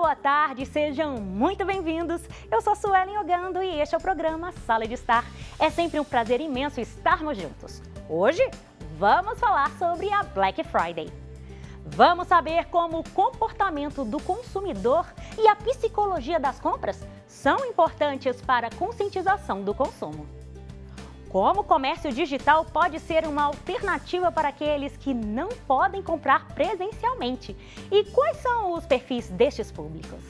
boa tarde, sejam muito bem-vindos. Eu sou Suelen Ogando e este é o programa Sala de Estar. É sempre um prazer imenso estarmos juntos. Hoje, vamos falar sobre a Black Friday. Vamos saber como o comportamento do consumidor e a psicologia das compras são importantes para a conscientização do consumo. Como o comércio digital pode ser uma alternativa para aqueles que não podem comprar presencialmente? E quais são os perfis destes públicos?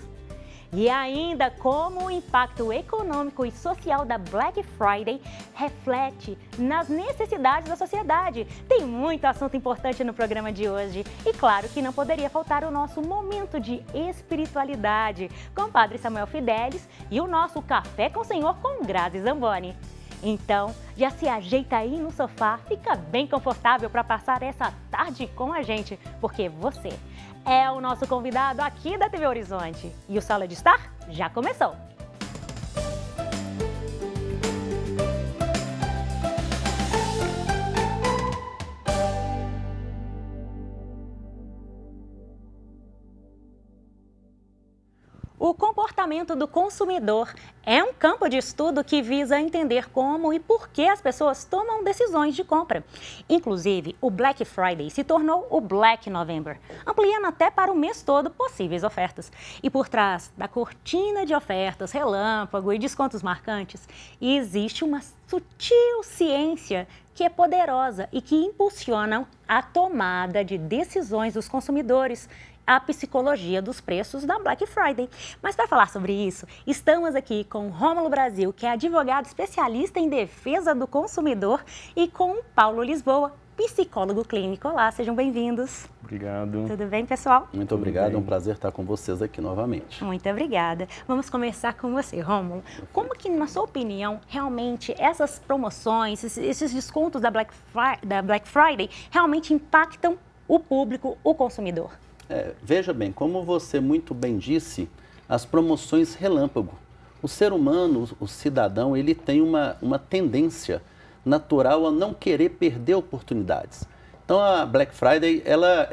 E ainda como o impacto econômico e social da Black Friday reflete nas necessidades da sociedade. Tem muito assunto importante no programa de hoje. E claro que não poderia faltar o nosso momento de espiritualidade com o Padre Samuel Fidelis e o nosso Café com o Senhor com Grazi Zamboni. Então, já se ajeita aí no sofá, fica bem confortável para passar essa tarde com a gente, porque você é o nosso convidado aqui da TV Horizonte. E o Sala de Estar já começou! O comportamento do consumidor é um campo de estudo que visa entender como e por que as pessoas tomam decisões de compra. Inclusive, o Black Friday se tornou o Black November, ampliando até para o mês todo possíveis ofertas. E por trás da cortina de ofertas, relâmpago e descontos marcantes, existe uma sutil ciência que é poderosa e que impulsiona a tomada de decisões dos consumidores, a psicologia dos preços da Black Friday. Mas para falar sobre isso, estamos aqui com Rômulo Brasil, que é advogado especialista em defesa do consumidor, e com Paulo Lisboa, psicólogo clínico. Olá, sejam bem-vindos. Obrigado. Tudo bem, pessoal? Muito obrigado, é um prazer estar com vocês aqui novamente. Muito obrigada. Vamos começar com você, Rômulo. Como que, na sua opinião, realmente essas promoções, esses descontos da Black Friday realmente impactam o público, o consumidor? Veja bem, como você muito bem disse, as promoções relâmpago. O ser humano, o cidadão, ele tem uma tendência natural a não querer perder oportunidades. Então a Black Friday, ela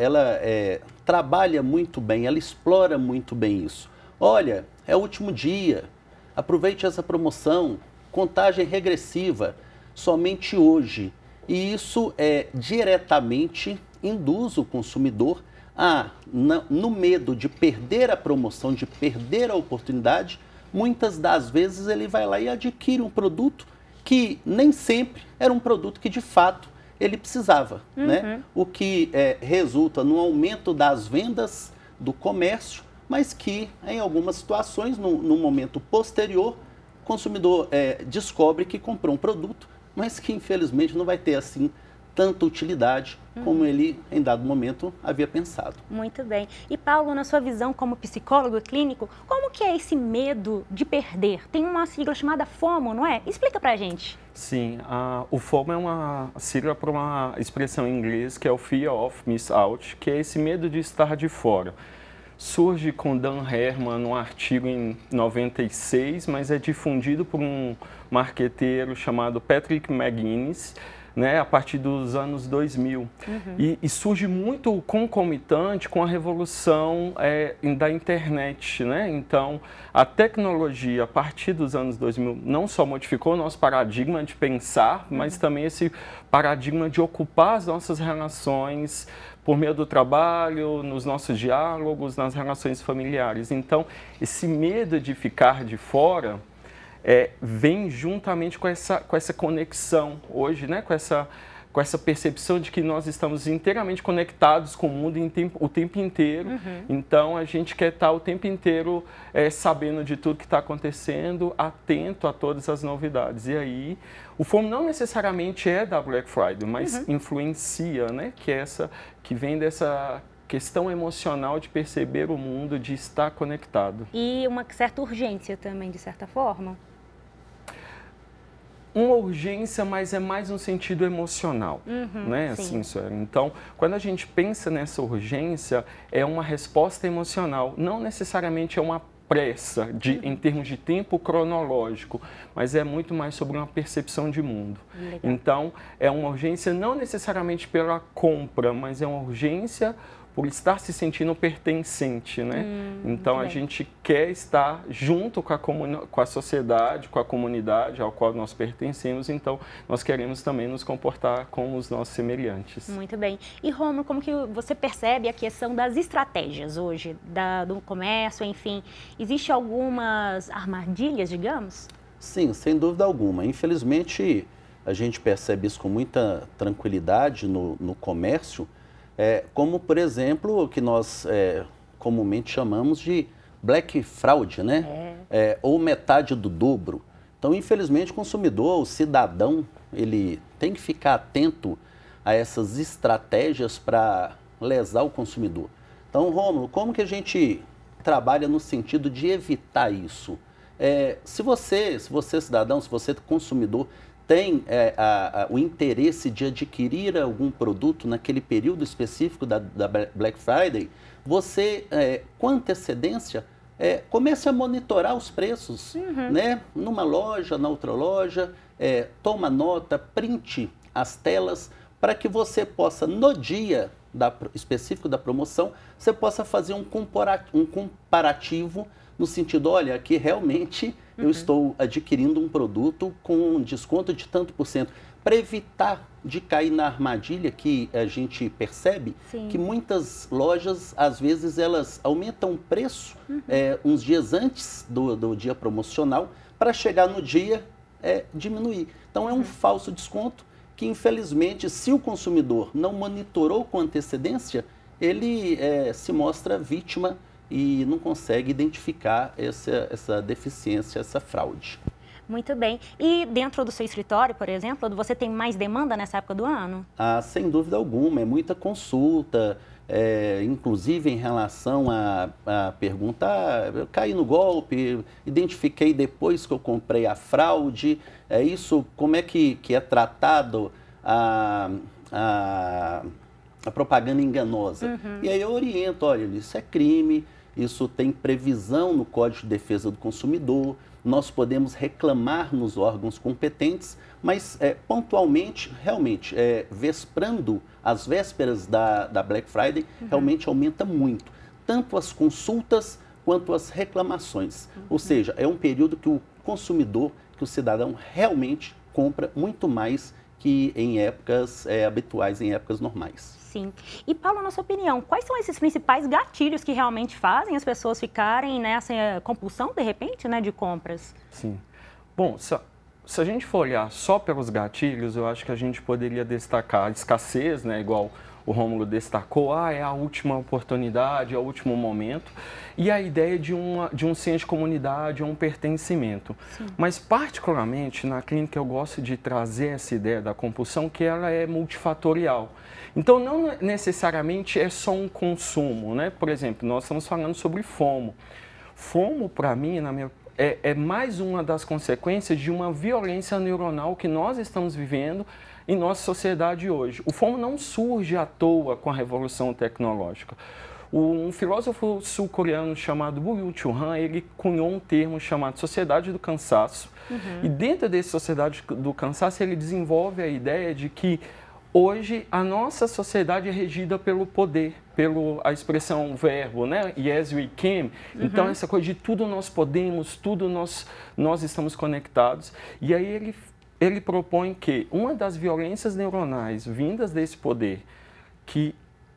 trabalha muito bem, ela explora muito bem isso. Olha, é o último dia, aproveite essa promoção, contagem regressiva, somente hoje. E isso diretamente induz o consumidor no medo de perder a promoção, de perder a oportunidade. Muitas das vezes ele vai lá e adquire um produto que nem sempre era um produto que de fato ele precisava, né? O que resulta no aumento das vendas do comércio, mas que em algumas situações, no momento posterior, o consumidor descobre que comprou um produto, mas que infelizmente não vai ter assim tanta utilidade como ele, em dado momento, havia pensado. Muito bem. E Paulo, na sua visão como psicólogo clínico, como que é esse medo de perder? Tem uma sigla chamada FOMO, não é? Explica pra gente. Sim, o FOMO é uma sigla para uma expressão em inglês que é o Fear of Miss Out, que é esse medo de estar de fora. Surge com Dan Herman num artigo em 96, mas é difundido por um marqueteiro chamado Patrick McGuinness, né, a partir dos anos 2000. E surge muito concomitante com a revolução da internet, né? Então, a tecnologia, a partir dos anos 2000, não só modificou o nosso paradigma de pensar, mas também esse paradigma de ocupar as nossas relações por meio do trabalho, nos nossos diálogos, nas relações familiares. Então, esse medo de ficar de fora vem juntamente com essa conexão hoje, né? com essa percepção de que nós estamos inteiramente conectados com o mundo o tempo inteiro. Então, a gente quer estar o tempo inteiro sabendo de tudo que está acontecendo, atento a todas as novidades. E aí, o FOMO não necessariamente é da Black Friday, mas influencia, né? Que vem dessa questão emocional de perceber o mundo, de estar conectado. E uma certa urgência também, de certa forma? Uma urgência, mas é mais um sentido emocional, né? Assim, então, quando a gente pensa nessa urgência, é uma resposta emocional, não necessariamente é uma pressa em termos de tempo cronológico, mas é muito mais sobre uma percepção de mundo. Legal. Então, é uma urgência não necessariamente pela compra, mas é uma urgência por estar se sentindo pertencente, né? Então a gente quer estar junto com a sociedade, com a comunidade ao qual nós pertencemos, então nós queremos também nos comportar como os nossos semelhantes. Muito bem. E Rômulo, como que você percebe a questão das estratégias hoje, do comércio, enfim, existe algumas armadilhas, digamos? Sim, sem dúvida alguma. Infelizmente, a gente percebe isso com muita tranquilidade no comércio, como, por exemplo, o que nós comumente chamamos de Black Fraud, né? Ou metade do dobro. Então, infelizmente, o consumidor, o cidadão, ele tem que ficar atento a essas estratégias para lesar o consumidor. Então, Rômulo, como que a gente trabalha no sentido de evitar isso? Se você cidadão, se você consumidor, tem o interesse de adquirir algum produto naquele período específico da Black Friday, você, com antecedência, comece a monitorar os preços, né? Numa loja, na outra loja, toma nota, printe as telas, para que você possa, no dia específico da promoção, você possa fazer um comparativo no sentido, olha, aqui realmente eu estou adquirindo um produto com desconto de tanto por cento, para evitar de cair na armadilha que a gente percebe. Sim. Que muitas lojas, às vezes, elas aumentam o preço uns dias antes do dia promocional, para chegar no dia diminuir. Então é um falso desconto que, infelizmente, se o consumidor não monitorou com antecedência, ele se mostra vítima e não consegue identificar essa deficiência, essa fraude. Muito bem. E dentro do seu escritório, por exemplo, você tem mais demanda nessa época do ano? Sem dúvida alguma, é muita consulta, inclusive em relação à pergunta, eu caí no golpe, identifiquei depois que eu comprei a fraude, isso, como é que é tratado a propaganda enganosa? E aí eu oriento, olha, isso é crime, isso tem previsão no Código de Defesa do Consumidor, nós podemos reclamar nos órgãos competentes, mas pontualmente, realmente, vesprando as vésperas da Black Friday, realmente aumenta muito, tanto as consultas quanto as reclamações. Ou seja, é um período que o consumidor, que o cidadão realmente compra muito mais que em épocas habituais, em épocas normais. Sim. E Paulo, na sua opinião, quais são esses principais gatilhos que realmente fazem as pessoas ficarem nessa compulsão, de repente, né, de compras? Sim. Bom, se a gente for olhar só pelos gatilhos, eu acho que a gente poderia destacar a escassez, né, igual o Rômulo destacou, é a última oportunidade, é o último momento, e a ideia de um senso de comunidade, um pertencimento. Sim. Mas, particularmente, na clínica eu gosto de trazer essa ideia da compulsão, que ela é multifatorial. Então, não necessariamente é só um consumo, né? Por exemplo, nós estamos falando sobre FOMO. FOMO, para mim, é mais uma das consequências de uma violência neuronal que nós estamos vivendo em nossa sociedade hoje. O FOMO não surge à toa com a revolução tecnológica. Um filósofo sul-coreano chamado Byung-Chul Han, ele cunhou um termo chamado Sociedade do Cansaço. E dentro dessa Sociedade do Cansaço, ele desenvolve a ideia de que hoje a nossa sociedade é regida pelo poder, pela expressão verbo, né? Yes, we can. Então, essa coisa de tudo nós podemos, tudo nós estamos conectados. E aí ele propõe que uma das violências neuronais vindas desse poder, que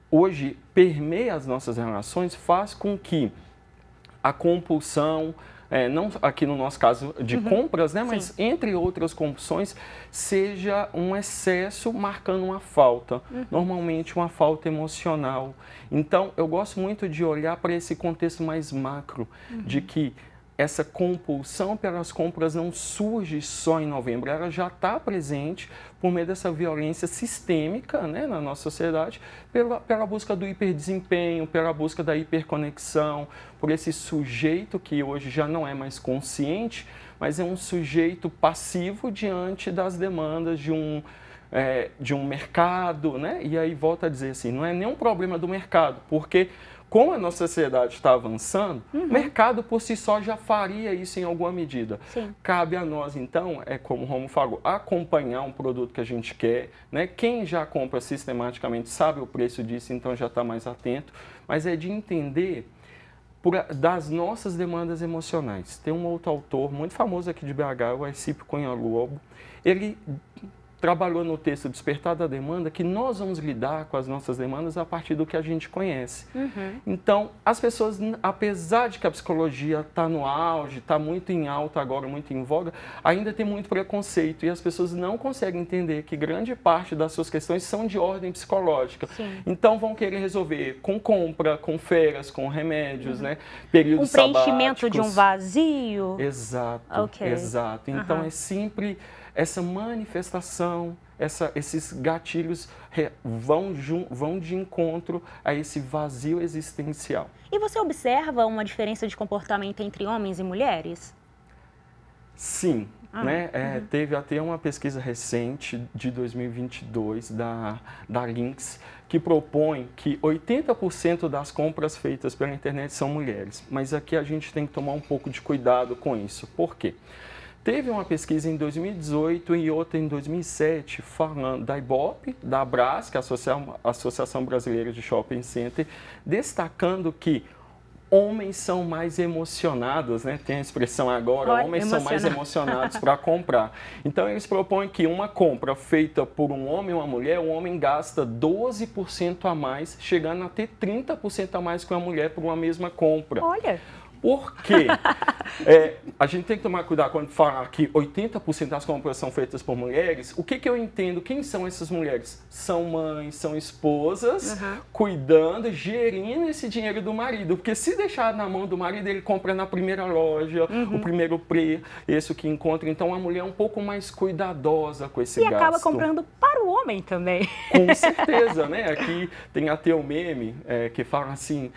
hoje permeia as nossas relações, faz com que a compulsão, não aqui no nosso caso de compras, né, mas entre outras compulsões, seja um excesso marcando uma falta, normalmente uma falta emocional. Então, eu gosto muito de olhar para esse contexto mais macro, de que essa compulsão pelas compras não surge só em novembro, ela já está presente por meio dessa violência sistêmica, né, na nossa sociedade, pela busca do hiperdesempenho, pela busca da hiperconexão, por esse sujeito que hoje já não é mais consciente, mas é um sujeito passivo diante das demandas de um mercado, né? E aí volta a dizer assim, não é nenhum problema do mercado, porque Como a nossa sociedade está avançando, o mercado por si só já faria isso em alguma medida. Sim. Cabe a nós, então, como o Romo falou, acompanhar um produto que a gente quer, né? Quem já compra sistematicamente sabe o preço disso, então já está mais atento, mas é de entender das nossas demandas emocionais. Tem um outro autor muito famoso aqui de BH, o Arcípio Cunha Lobo, ele trabalhou no texto Despertar da Demanda que nós vamos lidar com as nossas demandas a partir do que a gente conhece. Então, as pessoas, apesar de que a psicologia está no auge, está muito em alta agora, muito em voga, ainda tem muito preconceito e as pessoas não conseguem entender que grande parte das suas questões são de ordem psicológica. Sim. Então, vão querer resolver com compra, com férias, com remédios, né? Períodos preenchimento sabáticos. de um vazio. Exato, Ok. exato. Então, é sempre essa manifestação, esses gatilhos vão de encontro a esse vazio existencial. E você observa uma diferença de comportamento entre homens e mulheres? Sim. Teve até uma pesquisa recente de 2022 da Lynx que propõe que 80% das compras feitas pela internet são mulheres. Mas aqui a gente tem que tomar um pouco de cuidado com isso. Por quê? Teve uma pesquisa em 2018 e outra em 2007, falando da Ibope, da Abras, que é a Associação Brasileira de Shopping Center, destacando que homens são mais emocionados, né? Tem a expressão agora, homens são mais emocionados para comprar. Então, eles propõem que uma compra feita por um homem ou uma mulher, o homem gasta 12% a mais, chegando a ter 30% a mais que uma mulher por uma mesma compra. Olha! Por quê? A gente tem que tomar cuidado quando falar que 80% das compras são feitas por mulheres. O que eu entendo? Quem são essas mulheres? São mães, são esposas, cuidando, gerindo esse dinheiro do marido. Porque se deixar na mão do marido, ele compra na primeira loja, o primeiro preço que encontra. Então, a mulher é um pouco mais cuidadosa com esse gasto. E acaba comprando para o homem também. Com certeza, né? Aqui tem até o meme que fala assim,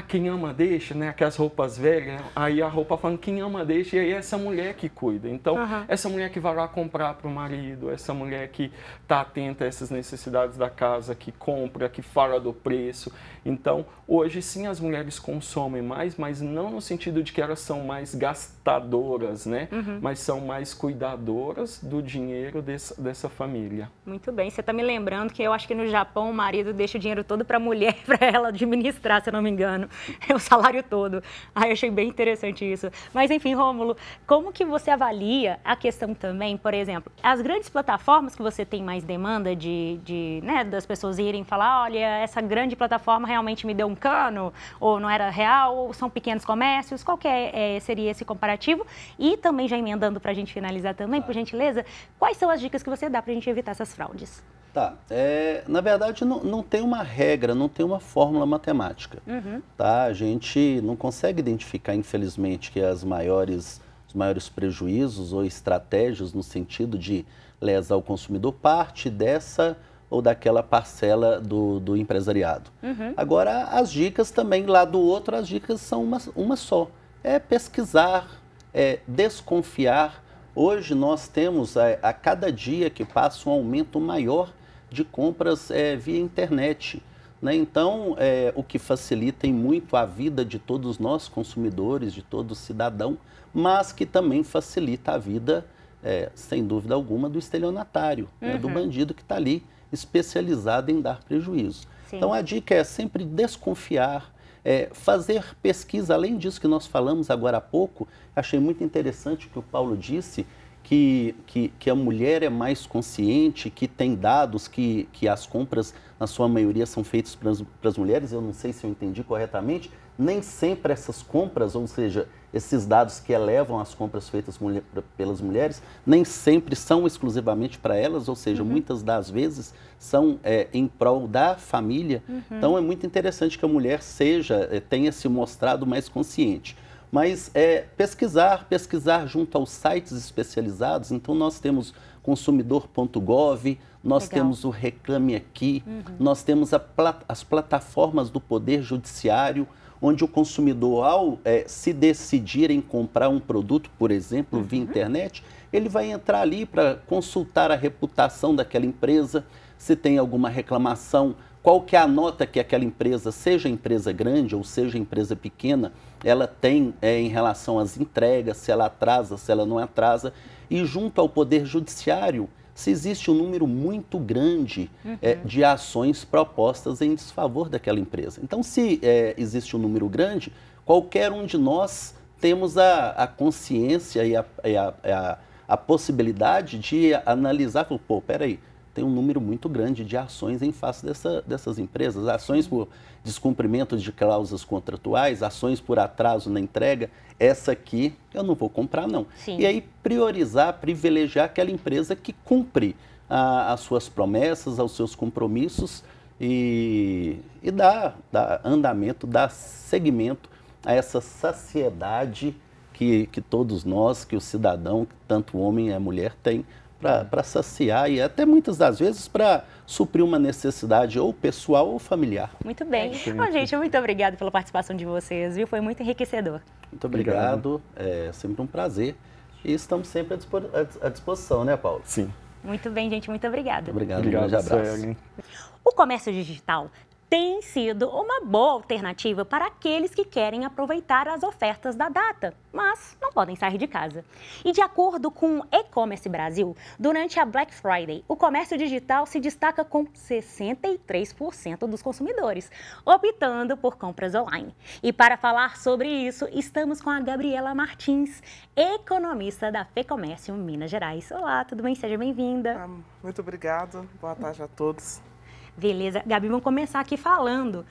quem ama deixa, né? Aquelas roupas velhas. Aí a roupa falando quem ama deixa, e aí é essa mulher que cuida. Então, essa mulher que vai lá comprar para o marido, essa mulher que está atenta a essas necessidades da casa, que compra, que fala do preço. Então, hoje sim as mulheres consomem mais, mas não no sentido de que elas são mais gastadoras, né? Mas são mais cuidadoras do dinheiro dessa família. Muito bem. Você está me lembrando que eu acho que no Japão o marido deixa o dinheiro todo para a mulher, para ela administrar, se eu não me engano. É o salário todo. Aí eu achei bem interessante isso. Mas, enfim, Rômulo, como que você avalia a questão também, por exemplo, as grandes plataformas que você tem mais demanda né, das pessoas irem falar, olha, essa grande plataforma realmente me deu um cano, ou não era real, ou são pequenos comércios, qual que seria esse comparativo? E também, já emendando para a gente finalizar também, por gentileza, quais são as dicas que você dá para a gente evitar essas fraudes? Tá, na verdade não tem uma regra, não tem uma fórmula matemática, tá? A gente não consegue identificar, infelizmente, que os maiores prejuízos ou estratégias no sentido de lesar o consumidor parte dessa ou daquela parcela do empresariado. Agora, as dicas também, lá do outro, as dicas são uma só, é pesquisar, desconfiar. Hoje nós temos, a cada dia que passa, um aumento maior de compras via internet, né? Então, o que facilita em muito a vida de todos nós consumidores, de todo cidadão, mas que também facilita a vida, sem dúvida alguma, do estelionatário, né? Do bandido que está ali especializado em dar prejuízo. Sim. Então, a dica é sempre desconfiar, fazer pesquisa. Além disso que nós falamos agora há pouco, achei muito interessante o que o Paulo disse, que a mulher é mais consciente, que tem dados que as compras, na sua maioria, são feitas para as mulheres. Eu não sei se eu entendi corretamente. Nem sempre essas compras, ou seja, esses dados que elevam as compras feitas pelas mulheres, nem sempre são exclusivamente para elas, ou seja, muitas das vezes são em prol da família. Então, é muito interessante que a mulher tenha se mostrado mais consciente. Mas pesquisar junto aos sites especializados. Então, nós temos consumidor.gov, nós temos o Reclame Aqui, nós temos as plataformas do Poder Judiciário, onde o consumidor, ao se decidir em comprar um produto, por exemplo, via internet, ele vai entrar ali para consultar a reputação daquela empresa, se tem alguma reclamação qual que é a nota que aquela empresa, seja empresa grande ou seja empresa pequena, ela tem em relação às entregas, se ela atrasa, se ela não atrasa, e junto ao Poder Judiciário, se existe um número muito grande de ações propostas em desfavor daquela empresa. Então, se existe um número grande, qualquer um de nós temos a consciência e a possibilidade de analisar, pô, peraí, tem um número muito grande de ações em face dessas empresas, ações por descumprimento de cláusulas contratuais, ações por atraso na entrega, essa aqui eu não vou comprar não. Sim. E aí priorizar, privilegiar aquela empresa que cumpre as suas promessas, aos seus compromissos e dar andamento, dar seguimento a essa saciedade que todos nós, que o cidadão, tanto homem e mulher, tem para saciar e até muitas das vezes para suprir uma necessidade ou pessoal ou familiar. Muito bem. Bom, gente, muito obrigada pela participação de vocês, viu? Foi muito enriquecedor. Muito obrigado, é sempre um prazer e estamos sempre à disposição, né, Paulo? Sim. Muito bem, gente, muito obrigada. Obrigado, um grande abraço. Sueli. O comércio digital tem sido uma boa alternativa para aqueles que querem aproveitar as ofertas da data, mas não podem sair de casa. E de acordo com o E-Commerce Brasil, durante a Black Friday, o comércio digital se destaca com 63% dos consumidores, optando por compras online. E para falar sobre isso, estamos com a Gabriela Martins, economista da FEComércio Minas Gerais. Olá, tudo bem? Seja bem-vinda. Muito obrigado. Boa tarde a todos. Beleza. Gabi, vamos começar aqui falando.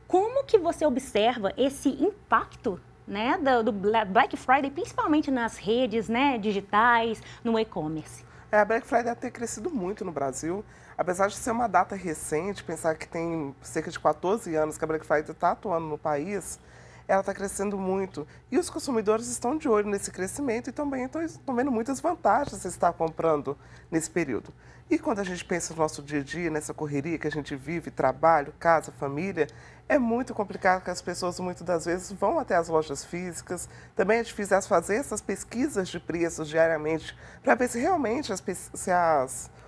Como que você observa esse impacto, né, do Black Friday, principalmente nas redes, né, digitais, no e-commerce? A Black Friday tem crescido muito no Brasil. Apesar de ser uma data recente, pensar que tem cerca de 14 anos que a Black Friday está atuando no país, ela está crescendo muito. E os consumidores estão de olho nesse crescimento e também estão vendo muitas vantagens de estar comprando nesse período. E quando a gente pensa no nosso dia a dia, nessa correria que a gente vive, trabalho, casa, família, é muito complicado que as pessoas muitas das vezes vão até as lojas físicas. Também é difícil fazer essas pesquisas de preços diariamente para ver se realmente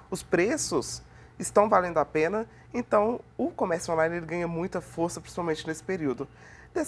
os preços estão valendo a pena. Então, o comércio online ele ganha muita força, principalmente nesse período.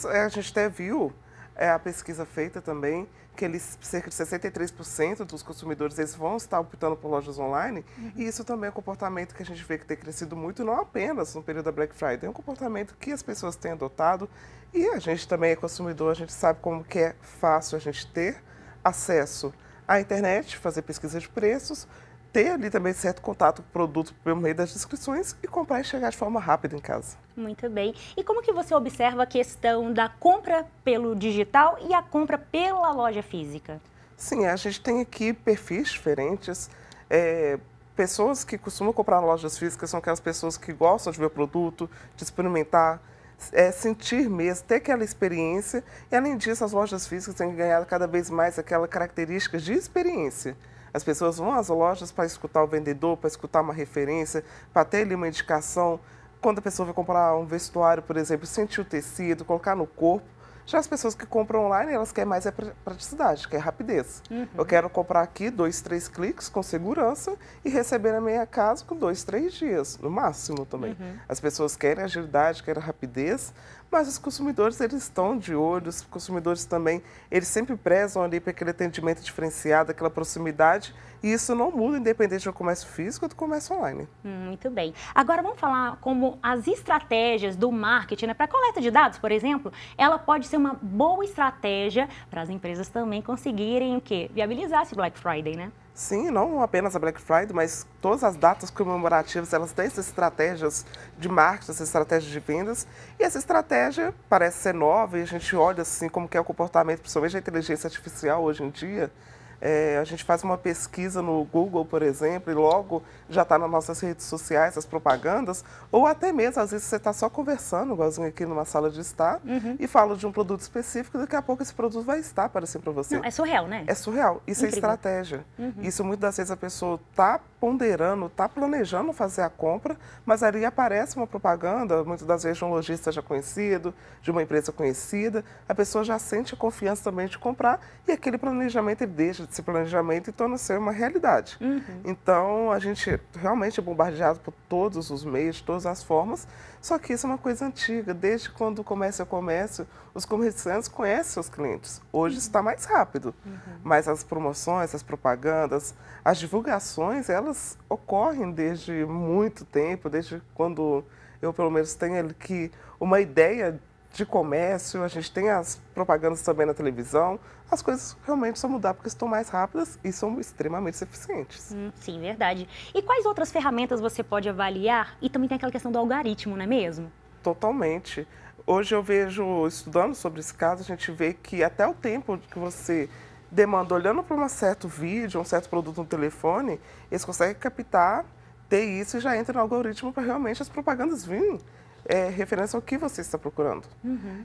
A gente até viu a pesquisa feita também, que cerca de 63% dos consumidores eles vão estar optando por lojas online, e isso também é um comportamento que a gente vê que tem crescido muito, não apenas no período da Black Friday, é um comportamento que as pessoas têm adotado, e a gente também é consumidor, a gente sabe como que é fácil a gente ter acesso à internet, fazer pesquisa de preços, ter ali também certo contato com o produto pelo meio das descrições e comprar e chegar de forma rápida em casa. Muito bem. E como que você observa a questão da compra pelo digital e a compra pela loja física? Sim, a gente tem aqui perfis diferentes. Pessoas que costumam comprar em lojas físicas são aquelas pessoas que gostam de ver o produto, de experimentar, sentir mesmo, ter aquela experiência. E além disso, as lojas físicas têm ganhado cada vez mais aquela característica de experiência. As pessoas vão às lojas para escutar o vendedor, para escutar uma referência, para ter ali uma indicação. Quando a pessoa vai comprar um vestuário, por exemplo, sentir o tecido, colocar no corpo. Já as pessoas que compram online, elas querem mais praticidade, querem rapidez. Eu quero comprar aqui 2, 3 cliques com segurança e receber na minha casa com 2, 3 dias, no máximo também. As pessoas querem agilidade, querem rapidez, mas os consumidores, eles estão de olho, os consumidores também, eles sempre prezam ali para aquele atendimento diferenciado, aquela proximidade, e isso não muda independente do comércio físico ou do comércio online. Muito bem. Agora vamos falar como as estratégias do marketing, né? Para coleta de dados, por exemplo, ela pode ser uma boa estratégia para as empresas também conseguirem o quê? Viabilizar esse Black Friday, né? Sim, não apenas a Black Friday, mas todas as datas comemorativas, elas têm essas estratégias de marketing, essas estratégias de vendas. E essa estratégia parece ser nova e a gente olha assim como que é o comportamento, principalmente da inteligência artificial hoje em dia. A gente faz uma pesquisa no Google, por exemplo, e logo já está nas nossas redes sociais, as propagandas, ou até mesmo, às vezes, você está só conversando, igualzinho aqui numa sala de estar, e fala de um produto específico, daqui a pouco esse produto vai estar aparecendo para você. Não, é surreal, né? É surreal. Isso Incrível. é estratégia. Isso, muitas das vezes, a pessoa está ponderando, está planejando fazer a compra, mas ali aparece uma propaganda, muitas das vezes de um lojista já conhecido, de uma empresa conhecida, a pessoa já sente a confiança também de comprar, e aquele planejamento ele deixa de de ser planejamento e torna-se uma realidade. Então, a gente realmente é bombardeado por todos os meios, de todas as formas, só que isso é uma coisa antiga. Desde quando o comércio é comércio, os comerciantes conhecem seus clientes. Hoje está mais rápido, mas as promoções, as propagandas, as divulgações, elas ocorrem desde muito tempo, desde quando eu, pelo menos, tenho que uma ideia de comércio, a gente tem as propagandas também na televisão, as coisas realmente só mudar porque estão mais rápidas e são extremamente eficientes. Sim, verdade. E quais outras ferramentas você pode avaliar? E também tem aquela questão do algoritmo, não é mesmo? Totalmente. Hoje eu vejo, estudando sobre esse caso, a gente vê que até o tempo que você demanda olhando para um certo vídeo, um certo produto no telefone, eles conseguem captar, ter isso e já entra no algoritmo para realmente as propagandas virem referência ao que você está procurando.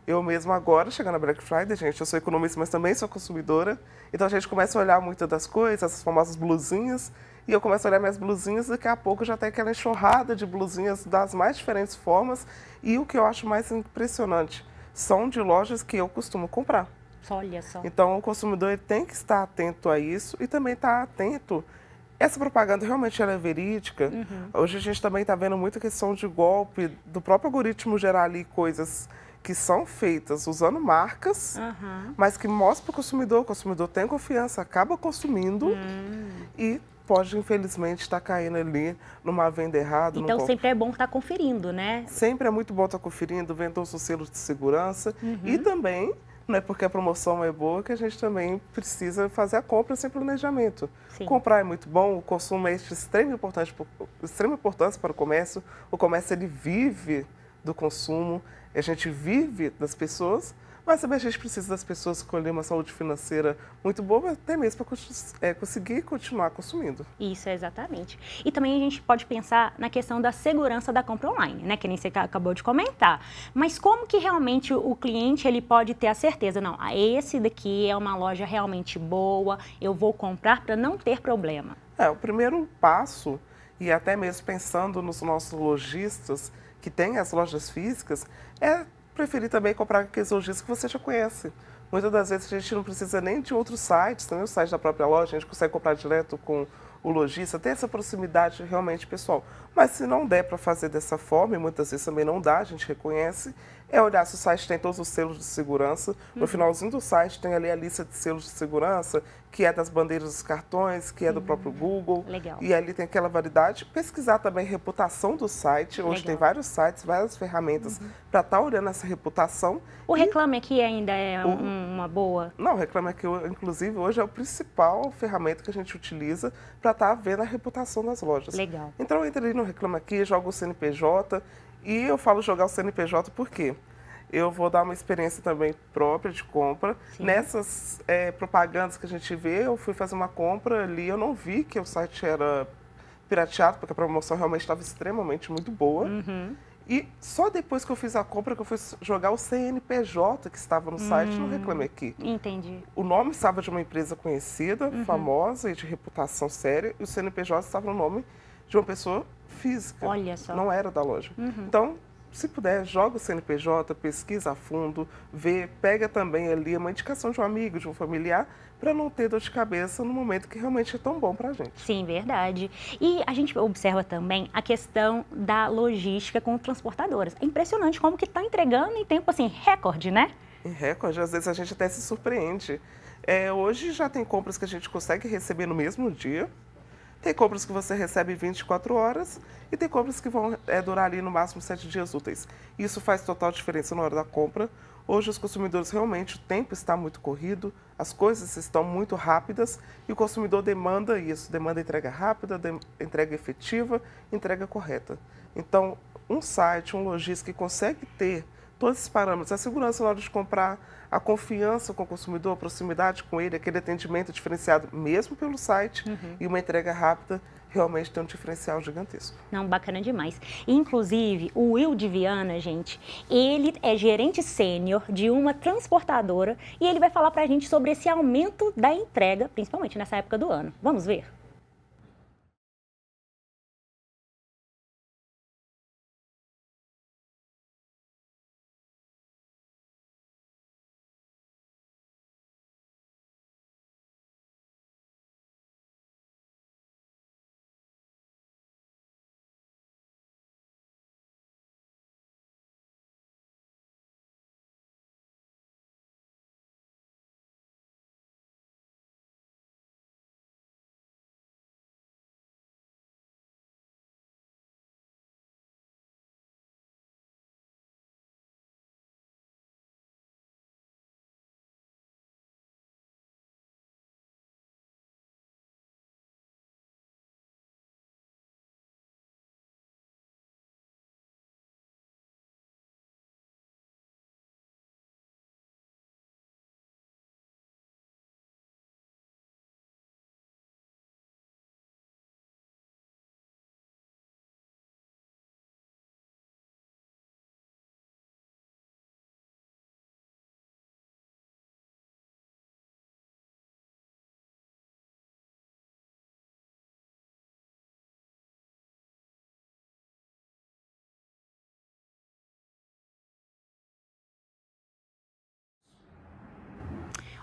Eu mesmo agora, chegando na Black Friday, gente, eu sou economista, mas também sou consumidora, então a gente começa a olhar muitas das coisas, essas famosas blusinhas, e eu começo a olhar minhas blusinhas, daqui a pouco já tem aquela enxurrada de blusinhas das mais diferentes formas, e o que eu acho mais impressionante, são de lojas que eu costumo comprar. Olha só. Então o consumidor ele tem que estar atento a isso e também estar atento. Essa propaganda realmente ela é verídica. Hoje a gente também está vendo muita questão de golpe, do próprio algoritmo gerar ali coisas que são feitas usando marcas, mas que mostram para o consumidor tem confiança, acaba consumindo e pode, infelizmente, estar caindo ali numa venda errada. Então sempre é bom estar conferindo, né? Sempre é muito bom estar conferindo, vendo os selos de segurança e também... Não é porque a promoção é boa que a gente também precisa fazer a compra sem planejamento. Sim. Comprar é muito bom, o consumo é de extrema importância para o comércio ele vive do consumo, a gente vive das pessoas, mas também a gente precisa das pessoas escolher uma saúde financeira muito boa, até mesmo para conseguir continuar consumindo. Isso, exatamente. E também a gente pode pensar na questão da segurança da compra online, né? Que nem você acabou de comentar. Mas como que realmente o cliente ele pode ter a certeza? Não, esse daqui é uma loja realmente boa, eu vou comprar para não ter problema. O primeiro passo, e até mesmo pensando nos nossos lojistas que têm as lojas físicas, é preferir também comprar aqueles lojistas que você já conhece. Muitas das vezes a gente não precisa nem de outros sites, também o site da própria loja, a gente consegue comprar direto com o lojista, ter essa proximidade realmente pessoal. Mas se não der para fazer dessa forma, e muitas vezes também não dá, a gente reconhece, é olhar se o site tem todos os selos de segurança. No finalzinho do site tem ali a lista de selos de segurança, que é das bandeiras dos cartões, que é do próprio Google. Legal. E ali tem aquela validade. Pesquisar também a reputação do site. Hoje tem vários sites, várias ferramentas para estar olhando essa reputação. O Reclame Aqui ainda é uma boa? Não, o Reclame Aqui, inclusive, hoje é a principal ferramenta que a gente utiliza para estar vendo a reputação das lojas. Legal. Então, eu entrei no Reclame Aqui, jogo o CNPJ, e eu falo jogar o CNPJ porque eu vou dar uma experiência também própria de compra. Sim. Nessas propagandas que a gente vê, eu fui fazer uma compra ali, eu não vi que o site era pirateado, porque a promoção realmente estava extremamente muito boa. E só depois que eu fiz a compra que eu fui jogar o CNPJ que estava no site no Reclame Aqui. Entendi. O nome estava de uma empresa conhecida, famosa e de reputação séria, e o CNPJ estava no nome de uma pessoa física. Olha só. Não era da loja. Então, se puder, joga o CNPJ, pesquisa a fundo, vê, pega também ali uma indicação de um amigo, de um familiar, para não ter dor de cabeça no momento que realmente é tão bom para a gente. Sim, verdade. E a gente observa também a questão da logística com transportadoras. É impressionante como que está entregando em tempo assim, recorde, né? Em recorde, às vezes a gente até se surpreende. Hoje já tem compras que a gente consegue receber no mesmo dia. Tem compras que você recebe em 24 horas e tem compras que vão durar ali no máximo 7 dias úteis. Isso faz total diferença na hora da compra. Hoje os consumidores realmente, o tempo está muito corrido, as coisas estão muito rápidas e o consumidor demanda isso, demanda entrega rápida, entrega efetiva, entrega correta. Então, um site, um lojista que consegue ter todos esses parâmetros, a segurança na hora de comprar, a confiança com o consumidor, a proximidade com ele, aquele atendimento diferenciado mesmo pelo site e uma entrega rápida, realmente tem um diferencial gigantesco. Não, bacana demais. Inclusive, o Will de Viana, gente, ele é gerente sênior de uma transportadora e ele vai falar pra gente sobre esse aumento da entrega, principalmente nessa época do ano. Vamos ver?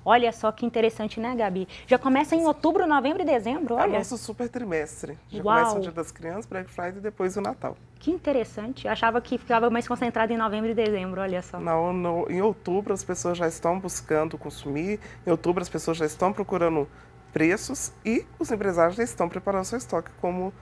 Olha só que interessante, né, Gabi? Já começa em outubro, novembro e dezembro, olha. É o nosso super trimestre. Já Uau. começa o Dia das Crianças, Black Friday e depois o Natal. Que interessante. Eu achava que ficava mais concentrado em novembro e dezembro, olha só. Em outubro as pessoas já estão buscando consumir, em outubro as pessoas já estão procurando preços e os empresários já estão preparando seu estoque, como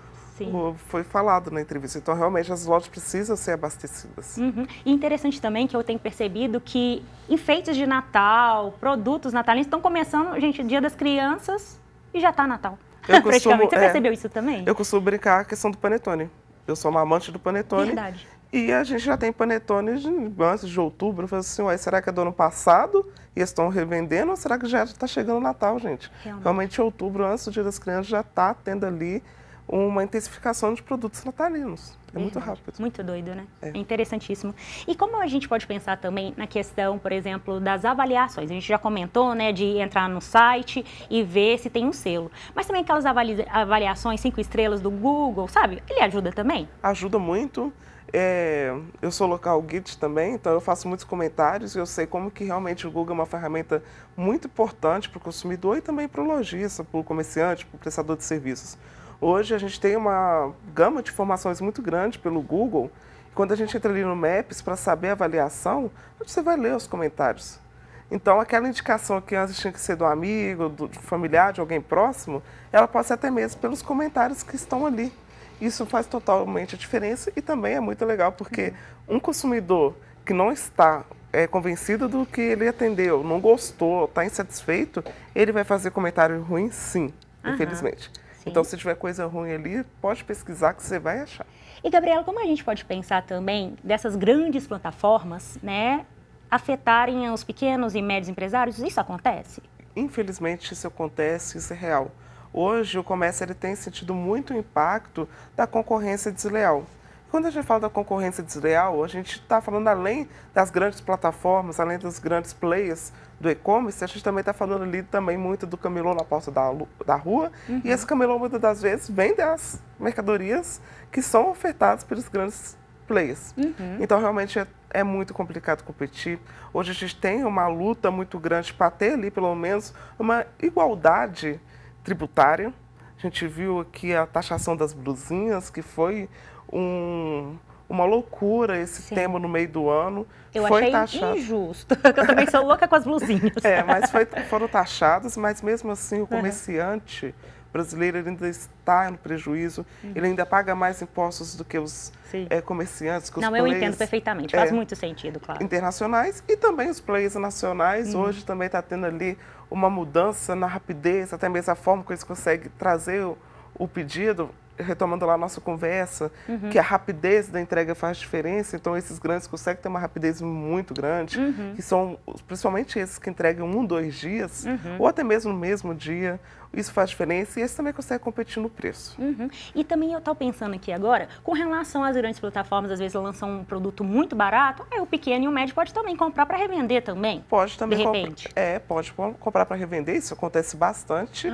foi falado na entrevista. Então, realmente, as lojas precisam ser abastecidas. E interessante também que eu tenho percebido que enfeites de Natal, produtos natalinos estão começando, gente, Dia das Crianças e já está Natal. Praticamente. Você percebeu isso também? Eu costumo brincar a questão do panetone. Eu sou uma amante do panetone. Verdade. E a gente já tem panetone antes de outubro. Eu falei assim, ué, será que é do ano passado e eles estão revendendo ou será que já está chegando o Natal, gente? Realmente, em outubro, antes do Dia das Crianças, já está tendo ali uma intensificação de produtos natalinos. É muito rápido. Muito doido, né? É interessantíssimo. E como a gente pode pensar também na questão, por exemplo, das avaliações? A gente já comentou, né, de entrar no site e ver se tem um selo. Mas também aquelas avaliações 5 estrelas do Google, sabe? Ele ajuda também? Ajuda muito. Eu sou local guide também, então eu faço muitos comentários e eu sei como que realmente o Google é uma ferramenta muito importante para o consumidor e também para o lojista, para o comerciante, para o prestador de serviços. Hoje a gente tem uma gama de informações muito grande pelo Google. Quando a gente entra ali no Maps para saber a avaliação, você vai ler os comentários. Então, aquela indicação que antes tinha que ser do amigo, do familiar, de alguém próximo, ela pode ser até mesmo pelos comentários que estão ali. Isso faz totalmente a diferença e também é muito legal, porque um consumidor que não está convencido do que ele atendeu, não gostou, está insatisfeito, ele vai fazer comentário ruim, sim, infelizmente. Sim. Então, se tiver coisa ruim ali, pode pesquisar que você vai achar. E, Gabriela, como a gente pode pensar também dessas grandes plataformas, né, afetarem os pequenos e médios empresários? Isso acontece? Infelizmente, isso acontece, isso é real. Hoje, o comércio ele tem sentido muito o impacto da concorrência desleal. Quando a gente fala da concorrência desleal, a gente está falando além das grandes plataformas, além dos grandes players do e-commerce, a gente também está falando ali também muito do camelô na porta da rua. E esse camelô, muitas das vezes, vende as mercadorias que são ofertadas pelos grandes players. Então, realmente, é muito complicado competir. Hoje, a gente tem uma luta muito grande para ter ali, pelo menos, uma igualdade tributária. A gente viu aqui a taxação das blusinhas, que foi uma loucura esse tema no meio do ano. Eu achei injusto, eu também sou louca com as blusinhas. Mas foram taxadas, mas mesmo assim o comerciante brasileiro ele ainda está no prejuízo, ele ainda paga mais impostos do que os comerciantes, que os players, eu entendo perfeitamente, faz muito sentido, claro. Internacionais e também os players nacionais. Hoje também está tendo ali uma mudança na rapidez, até mesmo a forma que eles conseguem trazer o pedido. Retomando lá a nossa conversa, que a rapidez da entrega faz diferença, então esses grandes conseguem ter uma rapidez muito grande, que são principalmente esses que entregam 1, 2 dias, ou até mesmo no mesmo dia, isso faz diferença e esses também conseguem competir no preço. E também eu estou pensando aqui agora, com relação às grandes plataformas, às vezes lançam um produto muito barato, aí o pequeno e o médio pode também comprar para revender também? Pode também. De repente? Pode comprar para revender, isso acontece bastante.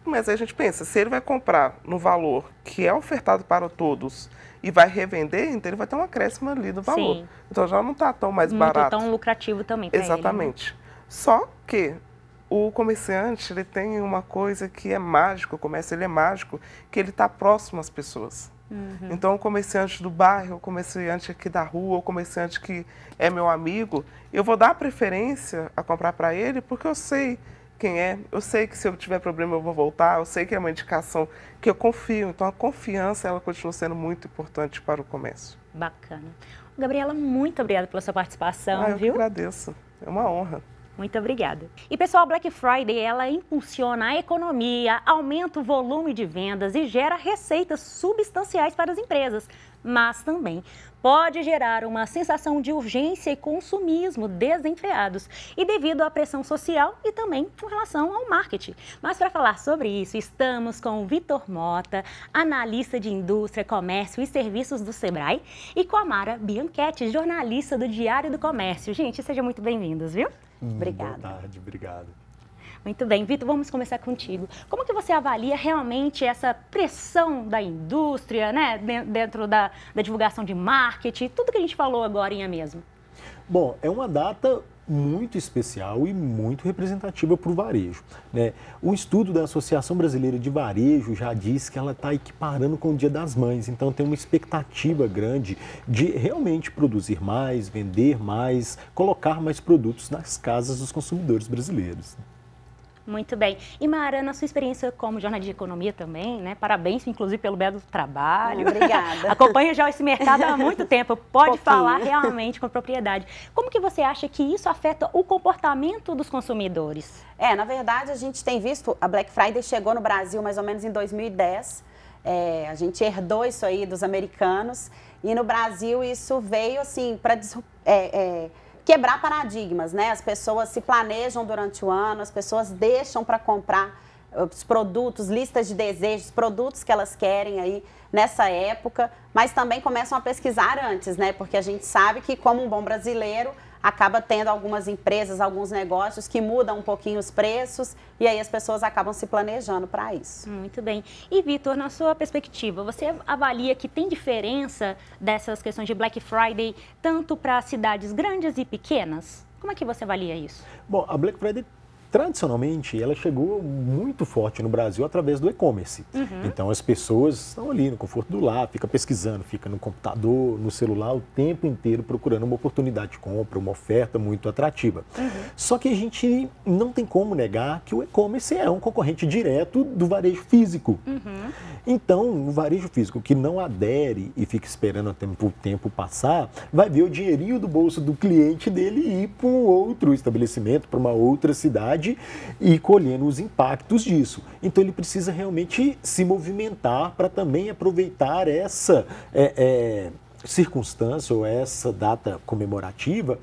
Mas aí a gente pensa, se ele vai comprar no valor que é ofertado para todos e vai revender, então ele vai ter um acréscimo ali do valor. Sim. Então já não está tão mais barato. Tão lucrativo também para ele. Exatamente. Só que o comerciante ele tem uma coisa que é mágico, o comércio ele é mágico, que ele está próximo às pessoas. Então o comerciante do bairro, o comerciante aqui da rua, o comerciante que é meu amigo, eu vou dar preferência a comprar para ele porque eu sei quem é, eu sei que se eu tiver problema eu vou voltar, eu sei que é uma indicação que eu confio, então a confiança ela continua sendo muito importante para o comércio. Bacana. Gabriela, muito obrigada pela sua participação, eu que agradeço, é uma honra. Muito obrigada. E pessoal, a Black Friday, ela impulsiona a economia, aumenta o volume de vendas e gera receitas substanciais para as empresas, mas também pode gerar uma sensação de urgência e consumismo desenfreados e devido à pressão social e também com relação ao marketing. Mas para falar sobre isso, estamos com o Vitor Mota, analista de indústria, comércio e serviços do Sebrae, e com a Mara Bianchetti, jornalista do Diário do Comércio. Gente, sejam muito bem-vindos, viu? Obrigada. Boa tarde, obrigado. Muito bem, Vitor, vamos começar contigo. Como que você avalia realmente essa pressão da indústria, né, dentro da divulgação de marketing, tudo que a gente falou agora mesmo? Bom, é uma data muito especial e muito representativa para o varejo, né? Um estudo da Associação Brasileira de Varejo já diz que ela está equiparando com o Dia das Mães, então tem uma expectativa grande de realmente produzir mais, vender mais, colocar mais produtos nas casas dos consumidores brasileiros. Muito bem. E Mara, na sua experiência como jornalista de economia também, né? Parabéns, inclusive, pelo belo trabalho. Obrigada. Acompanha já esse mercado há muito tempo. Pode falar realmente com propriedade. Como que você acha que isso afeta o comportamento dos consumidores? Na verdade, a gente tem visto, a Black Friday chegou no Brasil mais ou menos em 2010. A gente herdou isso aí dos americanos. E no Brasil isso veio, assim, para quebrar paradigmas, né? As pessoas se planejam durante o ano, as pessoas deixam para comprar os produtos, listas de desejos, produtos que elas querem aí nessa época, mas também começam a pesquisar antes, né? Porque a gente sabe que, como um bom brasileiro, acaba tendo algumas empresas, alguns negócios que mudam um pouquinho os preços e aí as pessoas acabam se planejando para isso. Muito bem. E, Vitor, na sua perspectiva, você avalia que tem diferença dessas questões de Black Friday tanto para cidades grandes e pequenas? Como é que você avalia isso? Bom, a Black Friday, tradicionalmente, ela chegou muito forte no Brasil através do e-commerce. Então, as pessoas estão ali no conforto do lar, fica pesquisando, fica no computador, no celular, o tempo inteiro procurando uma oportunidade de compra, uma oferta muito atrativa. Só que a gente não tem como negar que o e-commerce é um concorrente direto do varejo físico. Então, o varejo físico que não adere e fica esperando o tempo passar, vai ver o dinheirinho do bolso do cliente dele ir para um outro estabelecimento, para uma outra cidade, e colhendo os impactos disso. Então ele precisa realmente se movimentar para também aproveitar essa circunstância ou essa data comemorativa,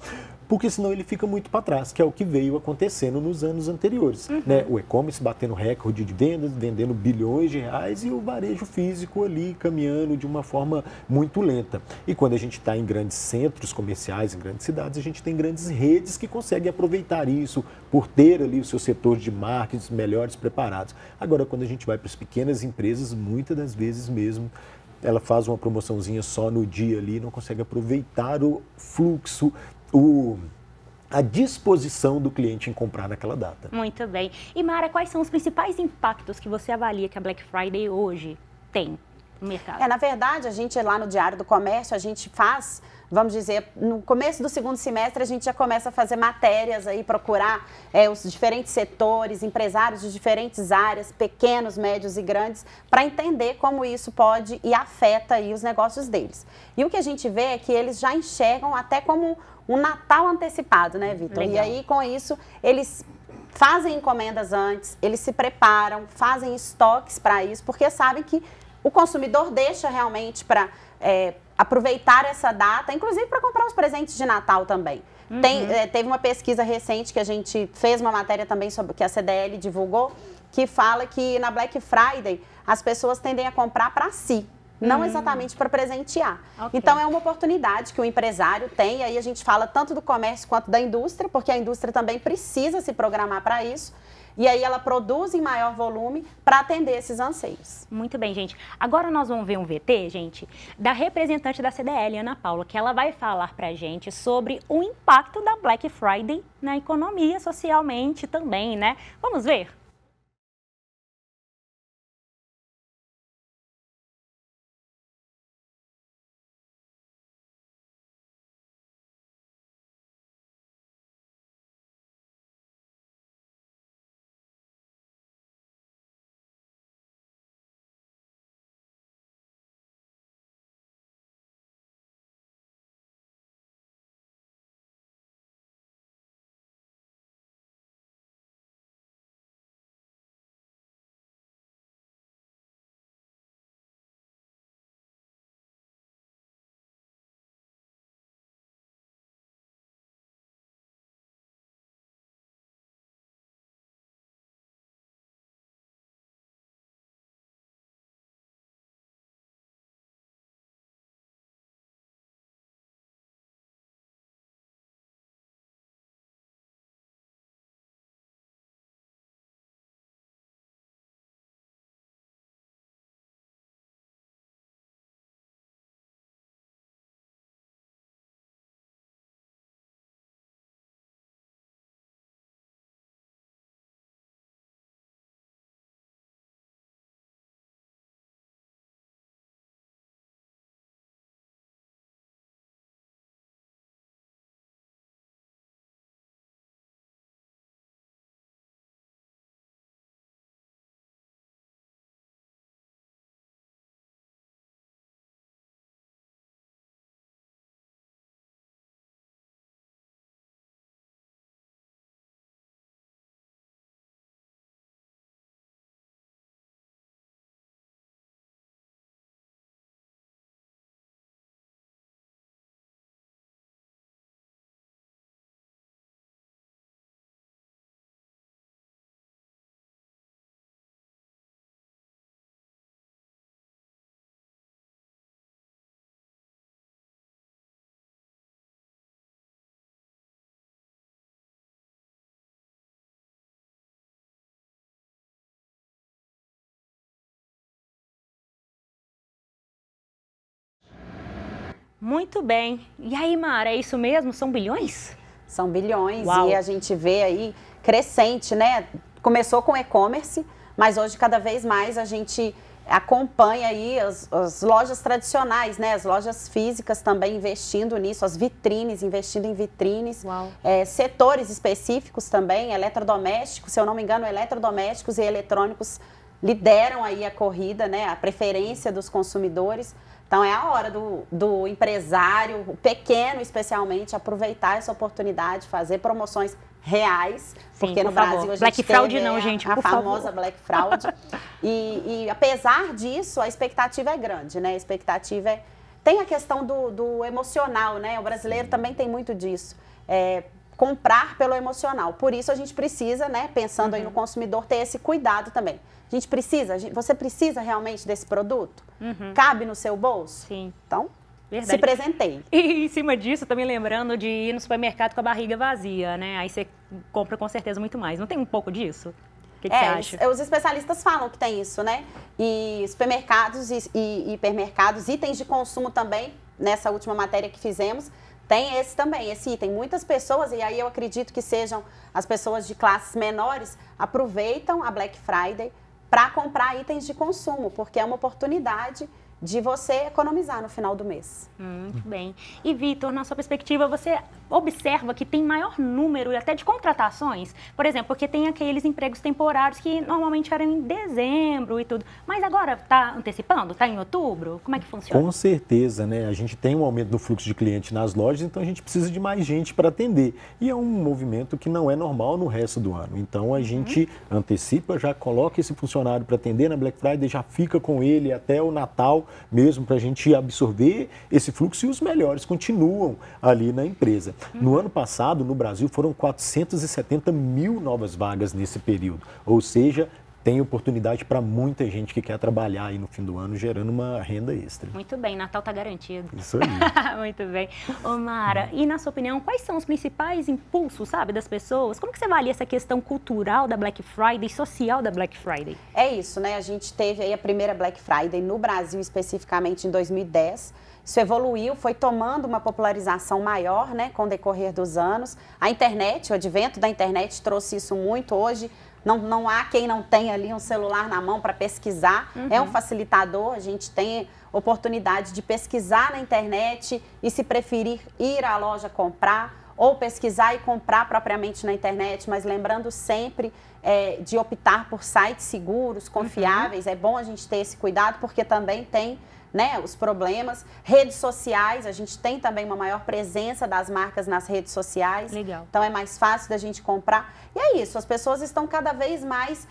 porque senão ele fica muito para trás, que é o que veio acontecendo nos anos anteriores. Né? O e-commerce batendo recorde de vendas, vendendo bilhões de reais e o varejo físico ali caminhando de uma forma muito lenta. E quando a gente está em grandes centros comerciais, em grandes cidades, a gente tem grandes redes que conseguem aproveitar isso por ter ali o seu setor de marketing melhores preparados. Agora, quando a gente vai para as pequenas empresas, muitas das vezes mesmo, ela faz uma promoçãozinha só no dia ali, não consegue aproveitar o fluxo, a disposição do cliente em comprar naquela data. Muito bem. E Mara, quais são os principais impactos que você avalia que a Black Friday hoje tem no mercado? Na verdade, a gente lá no Diário do Comércio, a gente faz, vamos dizer, no começo do segundo semestre, a gente já começa a fazer matérias aí, procurar os diferentes setores, empresários de diferentes áreas, pequenos, médios e grandes, para entender como isso pode e afeta aí os negócios deles. E o que a gente vê é que eles já enxergam até como um Natal antecipado, né, Vitor? E aí, com isso, eles fazem encomendas antes, eles se preparam, fazem estoques para isso, porque sabem que o consumidor deixa realmente para aproveitar essa data, inclusive para comprar os presentes de Natal também. Teve uma pesquisa recente que a gente fez uma matéria também sobre que a CDL divulgou, que fala que na Black Friday as pessoas tendem a comprar para si, não exatamente para presentear. Então é uma oportunidade que o empresário tem, e aí a gente fala tanto do comércio quanto da indústria, porque a indústria também precisa se programar para isso. E aí ela produz em maior volume para atender esses anseios. Muito bem, gente. Agora nós vamos ver um VT, gente, da representante da CDL, Ana Paula, que ela vai falar para a gente sobre o impacto da Black Friday na economia, socialmente também, né? Vamos ver? Muito bem. E aí, Mara, é isso mesmo? São bilhões? São bilhões. Uau. E a gente vê aí crescente, né? Começou com e-commerce, mas hoje cada vez mais a gente acompanha aí as lojas tradicionais, né? As lojas físicas também investindo nisso, as vitrines, investindo em vitrines. Setores específicos também, eletrodomésticos, se eu não me engano, eletrodomésticos e eletrônicos lideram aí a corrida, né? A preferência dos consumidores. Então é a hora do empresário, o pequeno especialmente, aproveitar essa oportunidade, fazer promoções reais, porque no Brasil a gente Black Fraud não, gente, a famosa Black Fraud. E apesar disso, a expectativa é grande, né? A expectativa tem a questão do emocional, né? O brasileiro também tem muito disso. Comprar pelo emocional. Por isso a gente precisa, né? Pensando aí no consumidor, ter esse cuidado também. Você precisa realmente desse produto? Cabe no seu bolso? Sim. Então, verdade. Se presenteie. E em cima disso, também lembrando de ir no supermercado com a barriga vazia, né? Aí você compra com certeza muito mais. Não tem um pouco disso? O que você acha? Os especialistas falam que tem isso, né? E supermercados e hipermercados, itens de consumo também, nessa última matéria que fizemos, tem esse também, esse item. Muitas pessoas, e aí eu acredito que sejam as pessoas de classes menores, aproveitam a Black Friday para comprar itens de consumo, porque é uma oportunidade de você economizar no final do mês. Muito bem. E, Vitor, na sua perspectiva, você observa que tem maior número até de contratações? Por exemplo, porque tem aqueles empregos temporários que normalmente eram em dezembro e tudo. Mas agora está antecipando? Está em outubro? Como é que funciona? Com certeza, né? A gente tem um aumento do fluxo de clientes nas lojas, então a gente precisa de mais gente para atender. E é um movimento que não é normal no resto do ano. Então a gente antecipa, já coloca esse funcionário para atender na Black Friday, já fica com ele até o Natal, mesmo para a gente absorver esse fluxo, e os melhores continuam ali na empresa. No ano passado, no Brasil, foram 470 mil novas vagas nesse período, ou seja, tem oportunidade para muita gente que quer trabalhar aí no fim do ano, gerando uma renda extra. Muito bem, Natal está garantido. Isso aí. Muito bem. Ô, Mara, e na sua opinião, quais são os principais impulsos, sabe, das pessoas? Como que você avalia essa questão cultural da Black Friday, social da Black Friday? É isso, né? A gente teve aí a primeira Black Friday no Brasil, especificamente em 2010. Isso evoluiu, foi tomando uma popularização maior, né, com o decorrer dos anos. A internet, o advento da internet trouxe isso muito hoje. Não há quem não tenha ali um celular na mão para pesquisar. É um facilitador, a gente tem oportunidade de pesquisar na internet e, se preferir, ir à loja comprar, ou pesquisar e comprar propriamente na internet, mas lembrando sempre de optar por sites seguros, confiáveis. É bom a gente ter esse cuidado, porque também tem, né, os problemas. Redes sociais, a gente tem também uma maior presença das marcas nas redes sociais. Legal. Então é mais fácil da gente comprar. E é isso, as pessoas estão cada vez mais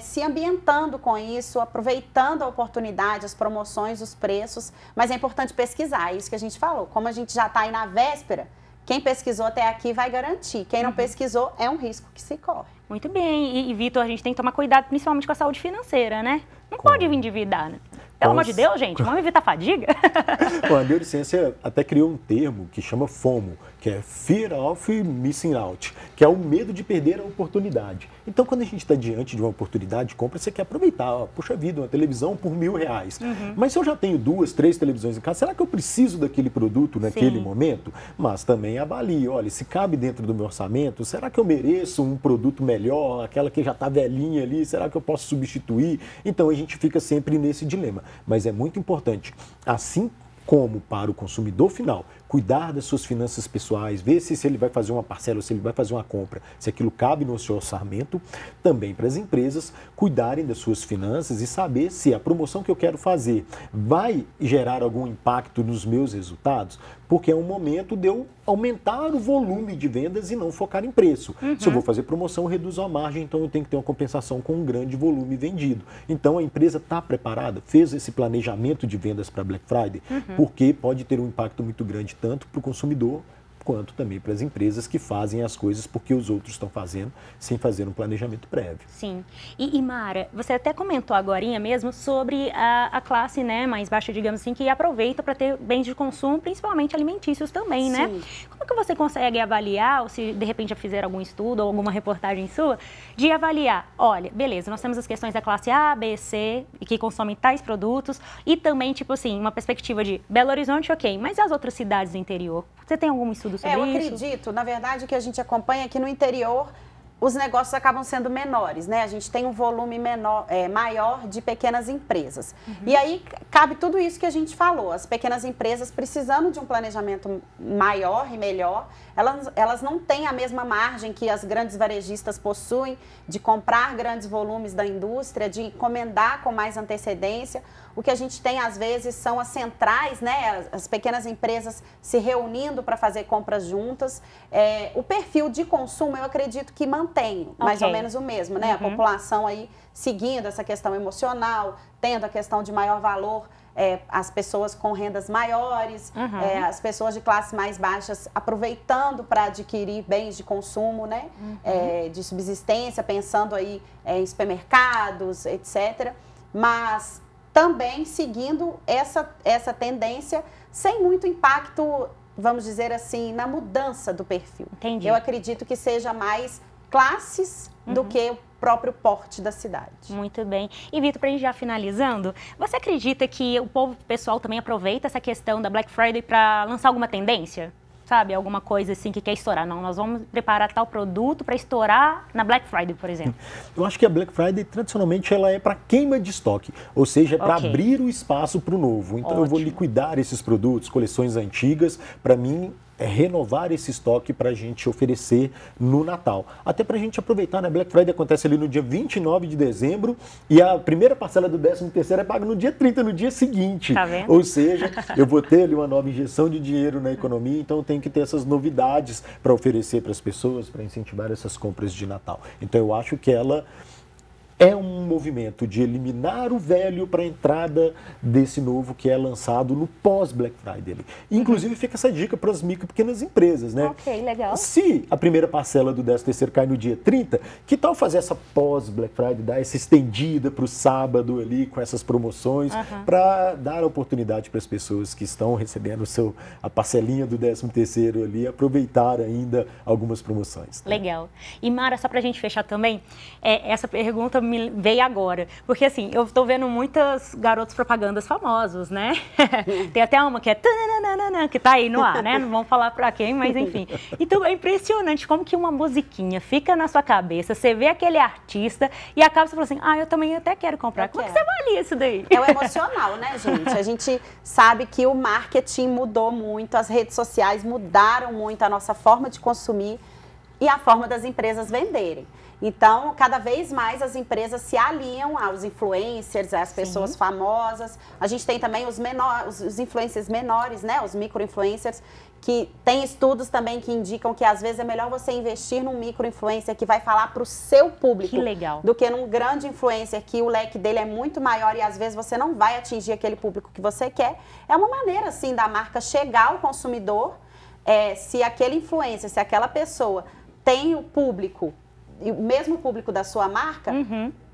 se ambientando com isso, aproveitando a oportunidade, as promoções, os preços. Mas é importante pesquisar, é isso que a gente falou. Como a gente já está aí na véspera, quem pesquisou até aqui vai garantir. Quem não pesquisou, é um risco que se corre. Muito bem. E Vitor, a gente tem que tomar cuidado principalmente com a saúde financeira, né? Não pode endividar, né? Pelo amor de Deus, gente, vamos evitar fadiga? Bom, a neurociência até criou um termo que chama FOMO, que é Fear of Missing Out, que é o medo de perder a oportunidade. Então, quando a gente está diante de uma oportunidade de compra, você quer aproveitar. Ó, puxa vida, uma televisão por R$1.000. Mas se eu já tenho 2, 3 televisões em casa, será que eu preciso daquele produto naquele momento? Mas também avalie, olha, se cabe dentro do meu orçamento, será que eu mereço um produto melhor, aquela que já está velhinha ali, será que eu posso substituir? Então, a gente fica sempre nesse dilema. Mas é muito importante, assim como para o consumidor final, cuidar das suas finanças pessoais, ver se ele vai fazer uma parcela ou se ele vai fazer uma compra, se aquilo cabe no seu orçamento. Também para as empresas cuidarem das suas finanças e saber se a promoção que eu quero fazer vai gerar algum impacto nos meus resultados, porque é um momento de eu aumentar o volume de vendas e não focar em preço. Se eu vou fazer promoção, eu reduzo a margem, então eu tenho que ter uma compensação com um grande volume vendido. Então a empresa está preparada, fez esse planejamento de vendas para Black Friday, porque pode ter um impacto muito grande tanto para o consumidor quanto também para as empresas que fazem as coisas porque os outros estão fazendo, sem fazer um planejamento prévio. Sim. E Mara, você até comentou agorinha mesmo sobre a classe, né, mais baixa, digamos assim, que aproveita para ter bens de consumo, principalmente alimentícios também, né? Sim. Como que você consegue avaliar, ou se de repente já fizeram algum estudo ou alguma reportagem sua, de avaliar, olha, beleza, nós temos as questões da classe A, B, C, que consomem tais produtos, e também, tipo assim, uma perspectiva de Belo Horizonte, ok, mas e as outras cidades do interior? Você tem algum estudo sobre Eu isso? acredito, na verdade, que a gente acompanha aqui no interior, os negócios acabam sendo menores, né? A gente tem um volume maior de pequenas empresas. E aí cabe tudo isso que a gente falou. As pequenas empresas precisando de um planejamento maior e melhor, elas não têm a mesma margem que as grandes varejistas possuem de comprar grandes volumes da indústria, de encomendar com mais antecedência. O que a gente tem, às vezes, são as centrais, né? As pequenas empresas se reunindo para fazer compras juntas. O perfil de consumo, eu acredito que mantém mais ou menos o mesmo, né? A população aí seguindo essa questão emocional, tendo a questão de maior valor, as pessoas com rendas maiores, as pessoas de classes mais baixas aproveitando para adquirir bens de consumo, né? De subsistência, pensando aí em supermercados, etc. Mas também seguindo essa tendência sem muito impacto, vamos dizer assim, na mudança do perfil. Entendi. Eu acredito que seja mais classes do que o próprio porte da cidade. Muito bem. E Vitor, para a gente já finalizando, você acredita que o pessoal também aproveita essa questão da Black Friday para lançar alguma tendência? Sabe, alguma coisa assim que quer estourar. Não, nós vamos preparar tal produto para estourar na Black Friday, por exemplo. Eu acho que a Black Friday, tradicionalmente, ela é para queima de estoque, ou seja, é para abrir o espaço para o novo. Então, eu vou liquidar esses produtos, coleções antigas, para mim, renovar esse estoque para a gente oferecer no Natal. Até para a gente aproveitar, né? Black Friday acontece ali no dia 29 de dezembro e a primeira parcela do 13º é paga no dia 30, no dia seguinte. Tá vendo? Ou seja, eu vou ter ali uma nova injeção de dinheiro na economia, então eu tenho que ter essas novidades para oferecer para as pessoas, para incentivar essas compras de Natal. Então eu acho que ela é um movimento de eliminar o velho para a entrada desse novo que é lançado no pós-Black Friday. Inclusive, fica essa dica para as micro e pequenas empresas, né? Ok, legal. Se a primeira parcela do 13º cai no dia 30, que tal fazer essa pós-Black Friday, dar essa estendida para o sábado ali, com essas promoções, para dar a oportunidade para as pessoas que estão recebendo a parcelinha do 13º ali, aproveitar ainda algumas promoções. Né? Legal. E Mara, só para a gente fechar também, essa pergunta me veio agora, porque assim, eu estou vendo muitas garotos propagandas famosos, né? Tem até uma que é que tá aí no ar, né? Não vamos falar para quem, mas enfim. Então é impressionante como que uma musiquinha fica na sua cabeça, você vê aquele artista e acaba você falando assim, eu também até quero comprar. Como é que você avalia isso daí? É o emocional, né, gente? A gente sabe que o marketing mudou muito, as redes sociais mudaram muito a nossa forma de consumir e a forma das empresas venderem. Então, cada vez mais as empresas se aliam aos influencers, às pessoas famosas. A gente tem também os influencers menores, né? Os micro-influencers, que tem estudos também que indicam que às vezes é melhor você investir num micro-influencer que vai falar para o seu público. Que legal. Do que num grande influencer que o leque dele é muito maior e às vezes você não vai atingir aquele público que você quer. É uma maneira, assim, da marca chegar ao consumidor. Se aquele influencer, se aquela pessoa tem o público, o mesmo público da sua marca,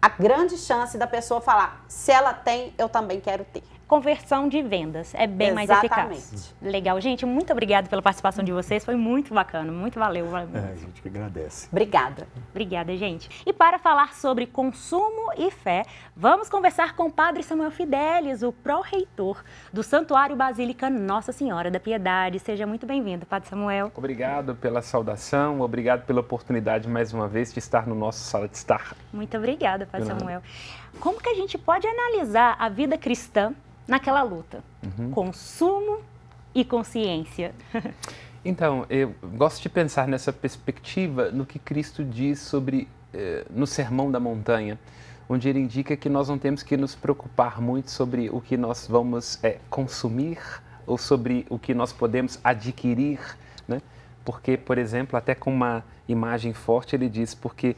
a grande chance da pessoa falar, se ela tem, eu também quero ter. Conversão de vendas, é bem mais eficaz. Legal, gente, muito obrigada pela participação de vocês, foi muito bacana, muito valeu. A gente que agradece. Obrigada. Obrigada, gente. E para falar sobre consumo e fé, vamos conversar com o Padre Samuel Fidelis, o pró-reitor do Santuário Basílica Nossa Senhora da Piedade. Seja muito bem-vindo, Padre Samuel. Obrigado pela saudação, obrigado pela oportunidade mais uma vez de estar no nosso Sala de Estar. Muito obrigada, Padre Samuel. Como que a gente pode analisar a vida cristã naquela luta? Consumo e consciência. Então, eu gosto de pensar nessa perspectiva no que Cristo diz sobre, no Sermão da Montanha, onde ele indica que nós não temos que nos preocupar muito sobre o que nós vamos consumir ou sobre o que nós podemos adquirir, né? Porque, por exemplo, até com uma imagem forte, ele diz, porque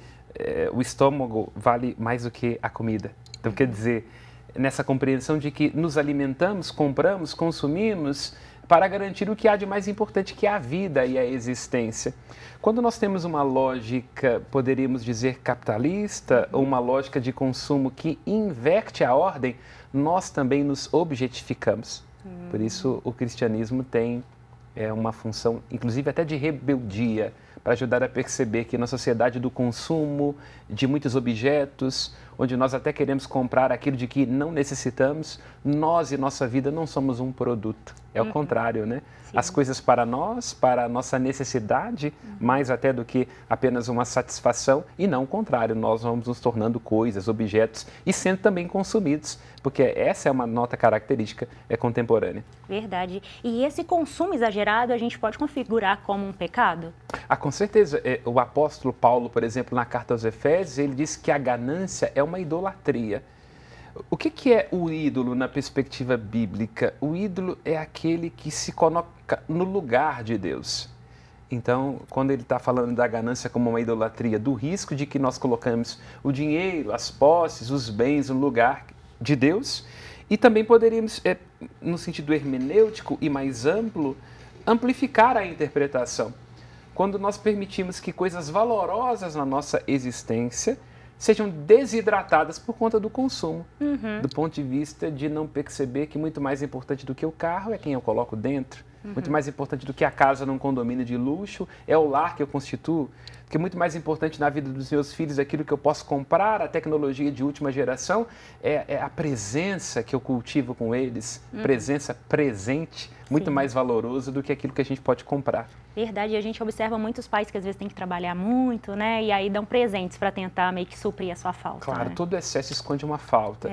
o estômago vale mais do que a comida. Então, quer dizer, nessa compreensão de que nos alimentamos, compramos, consumimos para garantir o que há de mais importante, que é a vida e a existência. Quando nós temos uma lógica, poderíamos dizer, capitalista, ou uma lógica de consumo que inverte a ordem, nós também nos objetificamos. Por isso, o cristianismo tem uma função, inclusive até de rebeldia, para ajudar a perceber que na sociedade do consumo, de muitos objetos, onde nós até queremos comprar aquilo de que não necessitamos, nós e nossa vida não somos um produto. É o contrário, né? Sim. As coisas para nós, para a nossa necessidade, mais até do que apenas uma satisfação, e não o contrário, nós vamos nos tornando coisas, objetos, e sendo também consumidos, porque essa é uma nota característica contemporânea. Verdade. E esse consumo exagerado a gente pode configurar como um pecado? Ah, com certeza. O apóstolo Paulo, por exemplo, na carta aos Efésios, ele diz que a ganância é uma idolatria. O que é o ídolo na perspectiva bíblica? O ídolo é aquele que se coloca no lugar de Deus. Então, quando ele está falando da ganância como uma idolatria, do risco de que nós colocamos o dinheiro, as posses, os bens no lugar de Deus, e também poderíamos, no sentido hermenêutico e mais amplo, amplificar a interpretação. Quando nós permitimos que coisas valorosas na nossa existência sejam desidratadas por conta do consumo, do ponto de vista de não perceber que muito mais importante do que o carro é quem eu coloco dentro, muito mais importante do que a casa num condomínio de luxo é o lar que eu constituo, que muito mais importante na vida dos meus filhos aquilo que eu posso comprar, a tecnologia de última geração, é a presença que eu cultivo com eles, presença presente, muito mais valoroso do que aquilo que a gente pode comprar. Verdade, e a gente observa muitos pais que às vezes têm que trabalhar muito, né? E aí dão presentes para tentar meio que suprir a sua falta. Claro, né? todo excesso esconde uma falta.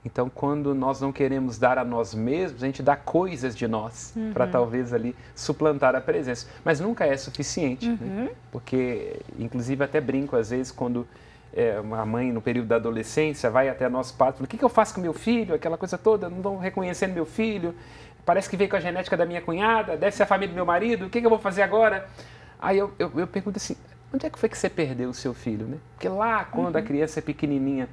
Então, quando nós não queremos dar a nós mesmos, a gente dá coisas de nós para talvez ali suplantar a presença. Mas nunca é suficiente, né? Porque, inclusive, até brinco às vezes quando uma mãe no período da adolescência vai até nosso pai e fala: o que eu faço com meu filho? Aquela coisa toda, não estão reconhecendo meu filho. Parece que veio com a genética da minha cunhada, deve ser a família do meu marido, o que eu vou fazer agora? Aí eu pergunto assim, onde é que foi que você perdeu o seu filho, né? Porque lá, quando a criança é pequenininha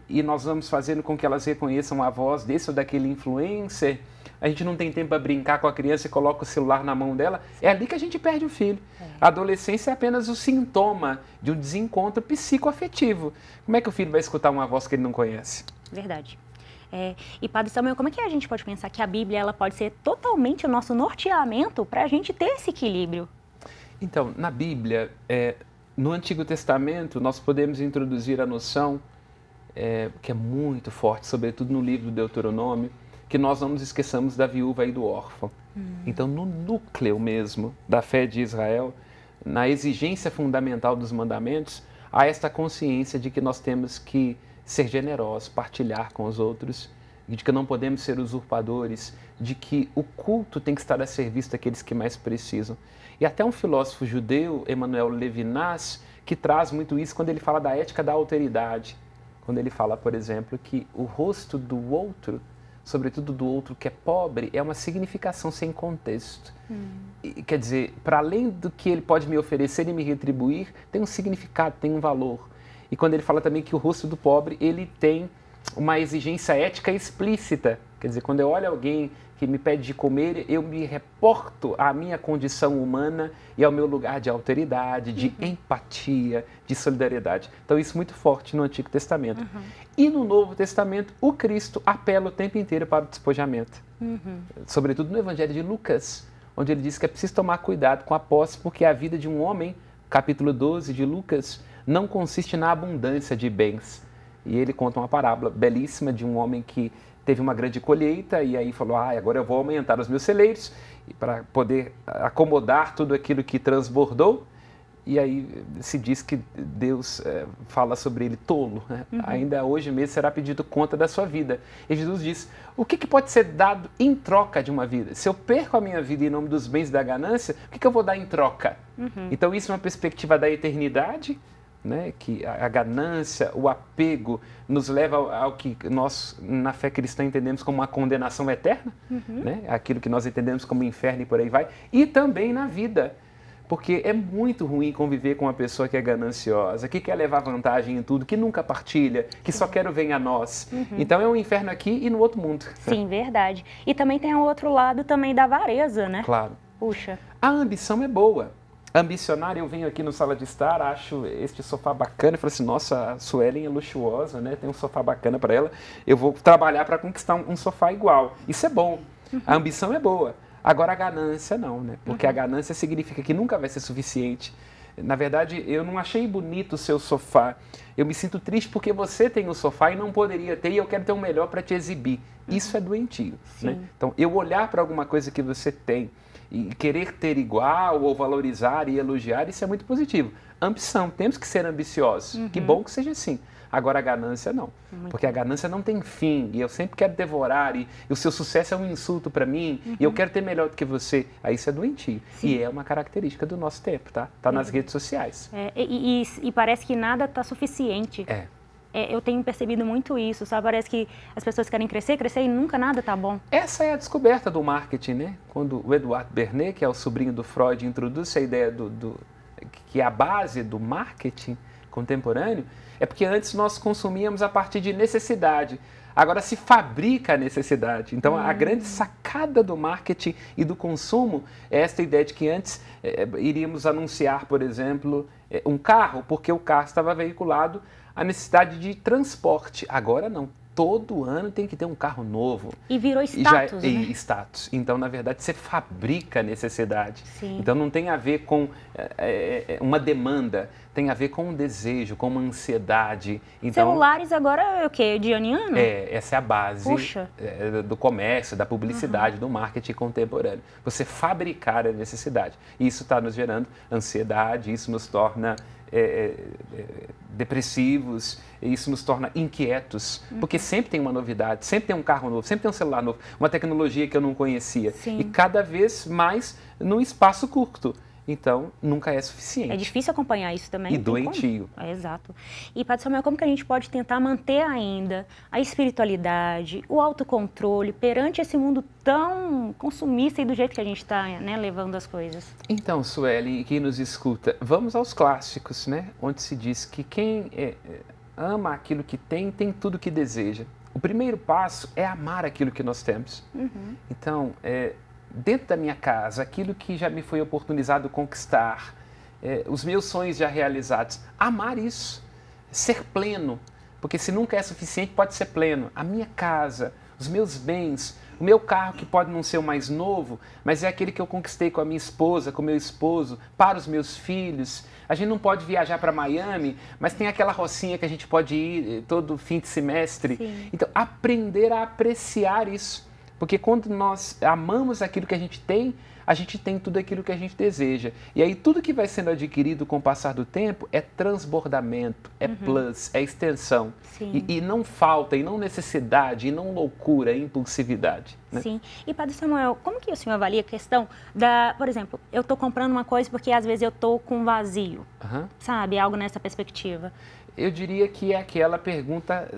e nós vamos fazendo com que elas reconheçam a voz desse ou daquele influencer, a gente não tem tempo para brincar com a criança e coloca o celular na mão dela, é ali que a gente perde o filho. A adolescência é apenas o sintoma de um desencontro psicoafetivo. Como é que o filho vai escutar uma voz que ele não conhece? Verdade. E Padre Samuel, como é que a gente pode pensar que a Bíblia ela pode ser totalmente o nosso norteamento para a gente ter esse equilíbrio? Então, na Bíblia, no Antigo Testamento, nós podemos introduzir a noção, que é muito forte, sobretudo no livro do Deuteronômio, que nós não nos esqueçamos da viúva e do órfão. Então, no núcleo mesmo da fé de Israel, na exigência fundamental dos mandamentos, há esta consciência de que nós temos que ser generosos, partilhar com os outros, de que não podemos ser usurpadores, de que o culto tem que estar a serviço daqueles que mais precisam. E até um filósofo judeu, Emmanuel Levinas, que traz muito isso quando ele fala da ética da alteridade, quando ele fala, por exemplo, que o rosto do outro, sobretudo do outro que é pobre, é uma significação sem contexto. E, quer dizer, para além do que ele pode me oferecer e me retribuir, tem um significado, tem um valor. E quando ele fala também que o rosto do pobre, ele tem uma exigência ética explícita. Quer dizer, quando eu olho alguém que me pede de comer, eu me reporto à minha condição humana e ao meu lugar de alteridade, de empatia, de solidariedade. Então, isso é muito forte no Antigo Testamento. E no Novo Testamento, o Cristo apela o tempo inteiro para o despojamento. Sobretudo no Evangelho de Lucas, onde ele diz que é preciso tomar cuidado com a posse, porque a vida de um homem, capítulo 12 de Lucas, não consiste na abundância de bens. E ele conta uma parábola belíssima de um homem que teve uma grande colheita e aí falou, agora eu vou aumentar os meus celeiros para poder acomodar tudo aquilo que transbordou. E aí se diz que Deus fala sobre ele tolo, né? Ainda hoje mesmo será pedido conta da sua vida. E Jesus diz, o que pode ser dado em troca de uma vida? Se eu perco a minha vida em nome dos bens da ganância, o que eu vou dar em troca? Então isso é uma perspectiva da eternidade, né? Que a ganância, o apego nos leva ao que nós na fé cristã entendemos como uma condenação eterna, né? Aquilo que nós entendemos como inferno e por aí vai, e também na vida. Porque é muito ruim conviver com uma pessoa que é gananciosa, que quer levar vantagem em tudo, que nunca partilha, que só quer o bem a nós. Então é um inferno aqui e no outro mundo. Sim, verdade. E também tem o outro lado também da avareza, né? Claro. Puxa. A ambição é boa. Ambicionar, eu venho aqui no Sala de Estar, acho este sofá bacana, eu falo assim, nossa, a Suelen é luxuosa, né? Tem um sofá bacana para ela, eu vou trabalhar para conquistar um sofá igual. Isso é bom. A ambição é boa. Agora a ganância não, né? Porque a ganância significa que nunca vai ser suficiente. Na verdade, eu não achei bonito o seu sofá. Eu me sinto triste porque você tem o sofá e não poderia ter, e eu quero ter o melhor para te exibir. Isso é doentio, né? Então, eu olhar para alguma coisa que você tem e querer ter igual ou valorizar e elogiar, isso é muito positivo. Ambição, temos que ser ambiciosos. Que bom que seja assim. Agora a ganância não, porque a ganância não tem fim e eu sempre quero devorar e o seu sucesso é um insulto para mim e eu quero ter melhor do que você. Aí isso é doentio. E é uma característica do nosso tempo, tá? Tá nas redes sociais. E parece que nada está suficiente. Eu tenho percebido muito isso, sabe? Parece que as pessoas querem crescer e nunca nada tá bom. Essa é a descoberta do marketing, né? Quando o Edouard Bernays, que é o sobrinho do Freud, introduz a ideia que é a base do marketing contemporâneo, é porque antes nós consumíamos a partir de necessidade. Agora se fabrica a necessidade. Então a grande sacada do marketing e do consumo é esta ideia de que antes iríamos anunciar, por exemplo, um carro, porque o carro estava veiculado à necessidade de transporte. Agora não. Todo ano tem que ter um carro novo. E virou status, né? Status. Então, na verdade, você fabrica a necessidade. Sim. Então, não tem a ver com uma demanda, tem a ver com um desejo, com uma ansiedade. Então, celulares agora é o quê? Dianiano? Essa é a base do comércio, da publicidade, do marketing contemporâneo. Você fabricar a necessidade. Isso está nos gerando ansiedade, isso nos torna depressivos, isso nos torna inquietos, porque sempre tem uma novidade, sempre tem um carro novo, sempre tem um celular novo, uma tecnologia que eu não conhecia. Sim. E cada vez mais num espaço curto. Então, nunca é suficiente. É difícil acompanhar isso também. E doentio. Exato. E, Padre Samuel, como que a gente pode tentar manter ainda a espiritualidade, o autocontrole perante esse mundo tão consumista e do jeito que a gente está, né, levando as coisas? Então, Sueli, quem nos escuta, vamos aos clássicos, né? Onde se diz que quem ama aquilo que tem tudo que deseja. O primeiro passo é amar aquilo que nós temos. Então, dentro da minha casa, aquilo que já me foi oportunizado conquistar, os meus sonhos já realizados, amar isso, ser pleno, porque se nunca é suficiente, pode ser pleno. A minha casa, os meus bens, o meu carro, que pode não ser o mais novo, mas é aquele que eu conquistei com a minha esposa, com o meu esposo, para os meus filhos. A gente não pode viajar para Miami, mas tem aquela rocinha que a gente pode ir todo fim de semestre. Sim. Então, aprender a apreciar isso. Porque quando nós amamos aquilo que a gente tem tudo aquilo que a gente deseja. E aí tudo que vai sendo adquirido com o passar do tempo é transbordamento, é plus, é extensão. E não falta, e não necessidade, e não loucura, é impulsividade. Né? Sim. E, Padre Samuel, como que o senhor avalia a questão da, por exemplo, eu estou comprando uma coisa porque às vezes eu estou com vazio, sabe? Algo nessa perspectiva. Eu diria que é aquela pergunta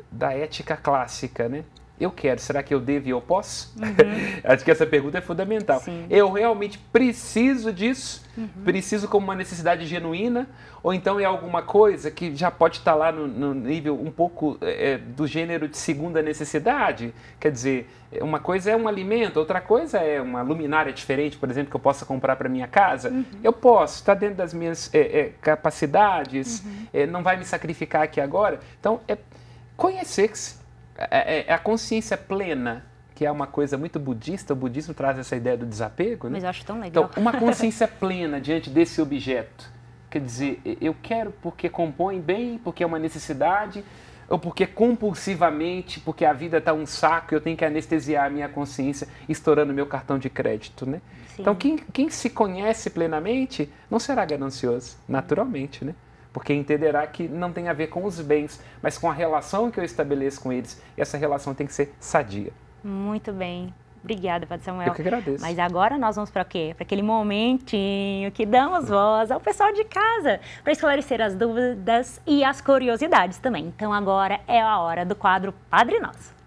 da ética clássica, né? Eu quero, será que eu devo e eu posso? Acho que essa pergunta é fundamental. Sim. Eu realmente preciso disso? Preciso como uma necessidade genuína? Ou então é alguma coisa que já pode estar lá no nível um pouco do gênero de segunda necessidade? Quer dizer, uma coisa é um alimento, outra coisa é uma luminária diferente, por exemplo, que eu possa comprar para minha casa. Eu posso, está dentro das minhas capacidades, não vai me sacrificar aqui agora. Então, conhecer-se. A consciência plena, que é uma coisa muito budista, o budismo traz essa ideia do desapego, né? Mas eu acho tão legal. Então, uma consciência plena diante desse objeto. Quer dizer, eu quero porque compõe bem, porque é uma necessidade, ou porque compulsivamente, porque a vida está um saco e eu tenho que anestesiar a minha consciência estourando meu cartão de crédito, né? Sim. Então, quem se conhece plenamente não será ganancioso, naturalmente, né? Porque entenderá que não tem a ver com os bens, mas com a relação que eu estabeleço com eles. E essa relação tem que ser sadia. Muito bem. Obrigada, Padre Samuel. Eu que agradeço. Mas agora nós vamos para quê? Para aquele momentinho que damos voz ao pessoal de casa, para esclarecer as dúvidas e as curiosidades também. Então agora é a hora do quadro Padre Nosso.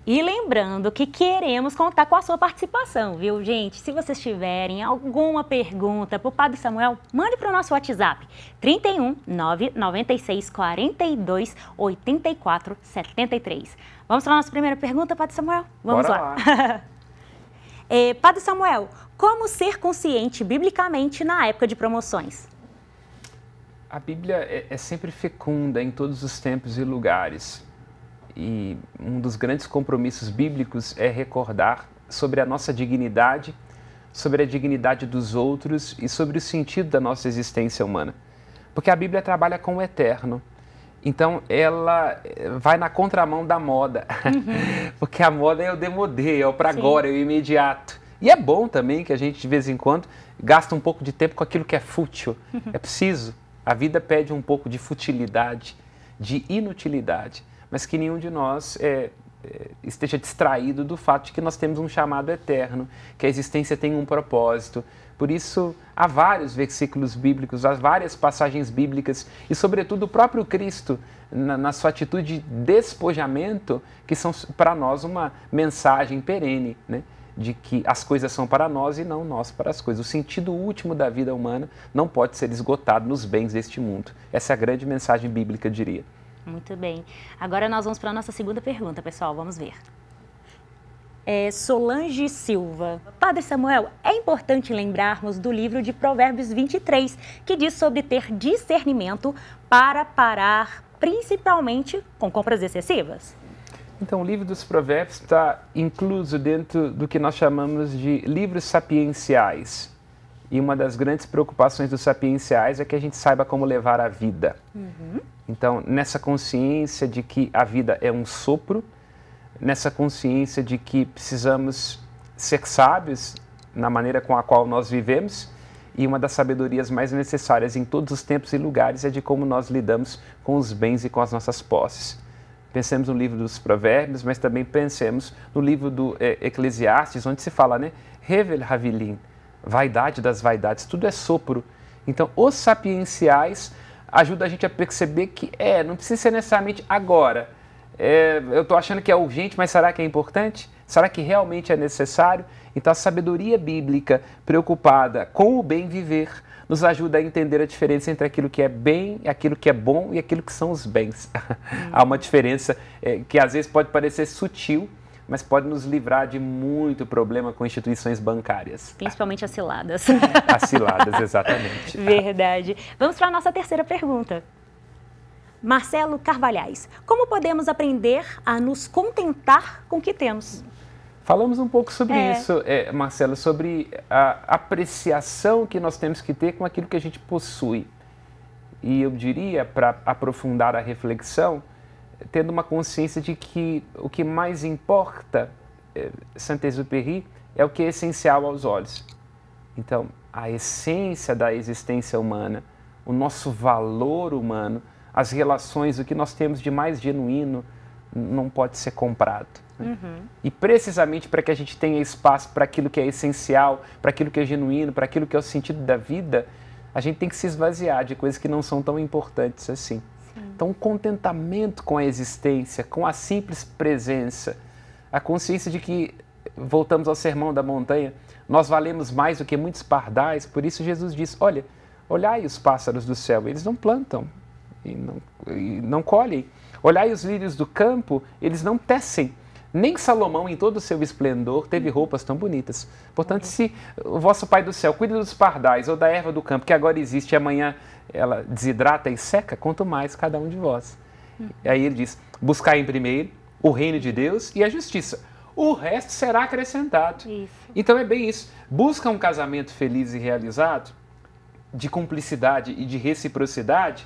E lembrando que queremos contar com a sua participação, viu, gente? Se vocês tiverem alguma pergunta para o Padre Samuel, mande para o nosso WhatsApp, 31 996 42 84 73. Vamos para a nossa primeira pergunta, Padre Samuel? Vamos lá. Padre Samuel, como ser consciente biblicamente na época de promoções? A Bíblia é sempre fecunda em todos os tempos e lugares. E um dos grandes compromissos bíblicos é recordar sobre a nossa dignidade, sobre a dignidade dos outros e sobre o sentido da nossa existência humana. Porque a Bíblia trabalha com o eterno. Então, ela vai na contramão da moda. Porque a moda é o demodê, é o para agora, é o imediato. E é bom também que a gente, de vez em quando, gasta um pouco de tempo com aquilo que é fútil. É preciso. A vida pede um pouco de futilidade, de inutilidade. Mas que nenhum de nós esteja distraído do fato de que nós temos um chamado eterno, que a existência tem um propósito. Por isso, há vários versículos bíblicos, há várias passagens bíblicas e, sobretudo, o próprio Cristo, na sua atitude de despojamento, que são para nós uma mensagem perene, né? De que as coisas são para nós e não nós para as coisas. O sentido último da vida humana não pode ser esgotado nos bens deste mundo. Essa é a grande mensagem bíblica, eu diria. Muito bem. Agora nós vamos para a nossa segunda pergunta, pessoal. Vamos ver. Solange Silva. Padre Samuel, é importante lembrarmos do livro de Provérbios 23, que diz sobre ter discernimento para parar, principalmente com compras excessivas? Então, o livro dos Provérbios está incluso dentro do que nós chamamos de livros sapienciais. E uma das grandes preocupações dos sapienciais é que a gente saiba como levar a vida. Então, nessa consciência de que a vida é um sopro, nessa consciência de que precisamos ser sábios na maneira com a qual nós vivemos, e uma das sabedorias mais necessárias em todos os tempos e lugares é de como nós lidamos com os bens e com as nossas posses. Pensemos no livro dos Provérbios, mas também pensemos no livro do Eclesiastes, onde se fala, né? Hevel Havilim, vaidade das vaidades, tudo é sopro. Então, os sapienciais ajudam a gente a perceber que não precisa ser necessariamente agora. Eu estou achando que é urgente, mas será que é importante? Será que realmente é necessário? Então, a sabedoria bíblica preocupada com o bem viver nos ajuda a entender a diferença entre aquilo que é bem, aquilo que é bom e aquilo que são os bens. Há uma diferença que às vezes pode parecer sutil, mas pode nos livrar de muito problema com instituições bancárias. Principalmente as ciladas. As ciladas, exatamente. Verdade. Vamos para a nossa terceira pergunta. Marcelo Carvalhais, como podemos aprender a nos contentar com o que temos? Falamos um pouco sobre isso, Marcelo, sobre a apreciação que nós temos que ter com aquilo que a gente possui. E eu diria, para aprofundar a reflexão, tendo uma consciência de que o que mais importa, Saint-Exupéry, é o que é essencial aos olhos. Então, a essência da existência humana, o nosso valor humano, as relações, o que nós temos de mais genuíno, não pode ser comprado. E precisamente para que a gente tenha espaço para aquilo que é essencial, para aquilo que é genuíno, para aquilo que é o sentido da vida, a gente tem que se esvaziar de coisas que não são tão importantes assim. Então, o contentamento com a existência, com a simples presença, a consciência de que, voltamos ao Sermão da Montanha, nós valemos mais do que muitos pardais, por isso Jesus diz, olha, olhai os pássaros do céu, eles não plantam e não colhem. Olhai os lírios do campo, eles não tecem. Nem Salomão, em todo o seu esplendor, teve roupas tão bonitas. Portanto, se o vosso Pai do céu cuida dos pardais ou da erva do campo, que agora existe e amanhã ela desidrata e seca, quanto mais cada um de vós. E aí ele diz, buscai em primeiro o reino de Deus e a justiça. O resto será acrescentado. Isso. Então é bem isso. Busca um casamento feliz e realizado, de cumplicidade e de reciprocidade,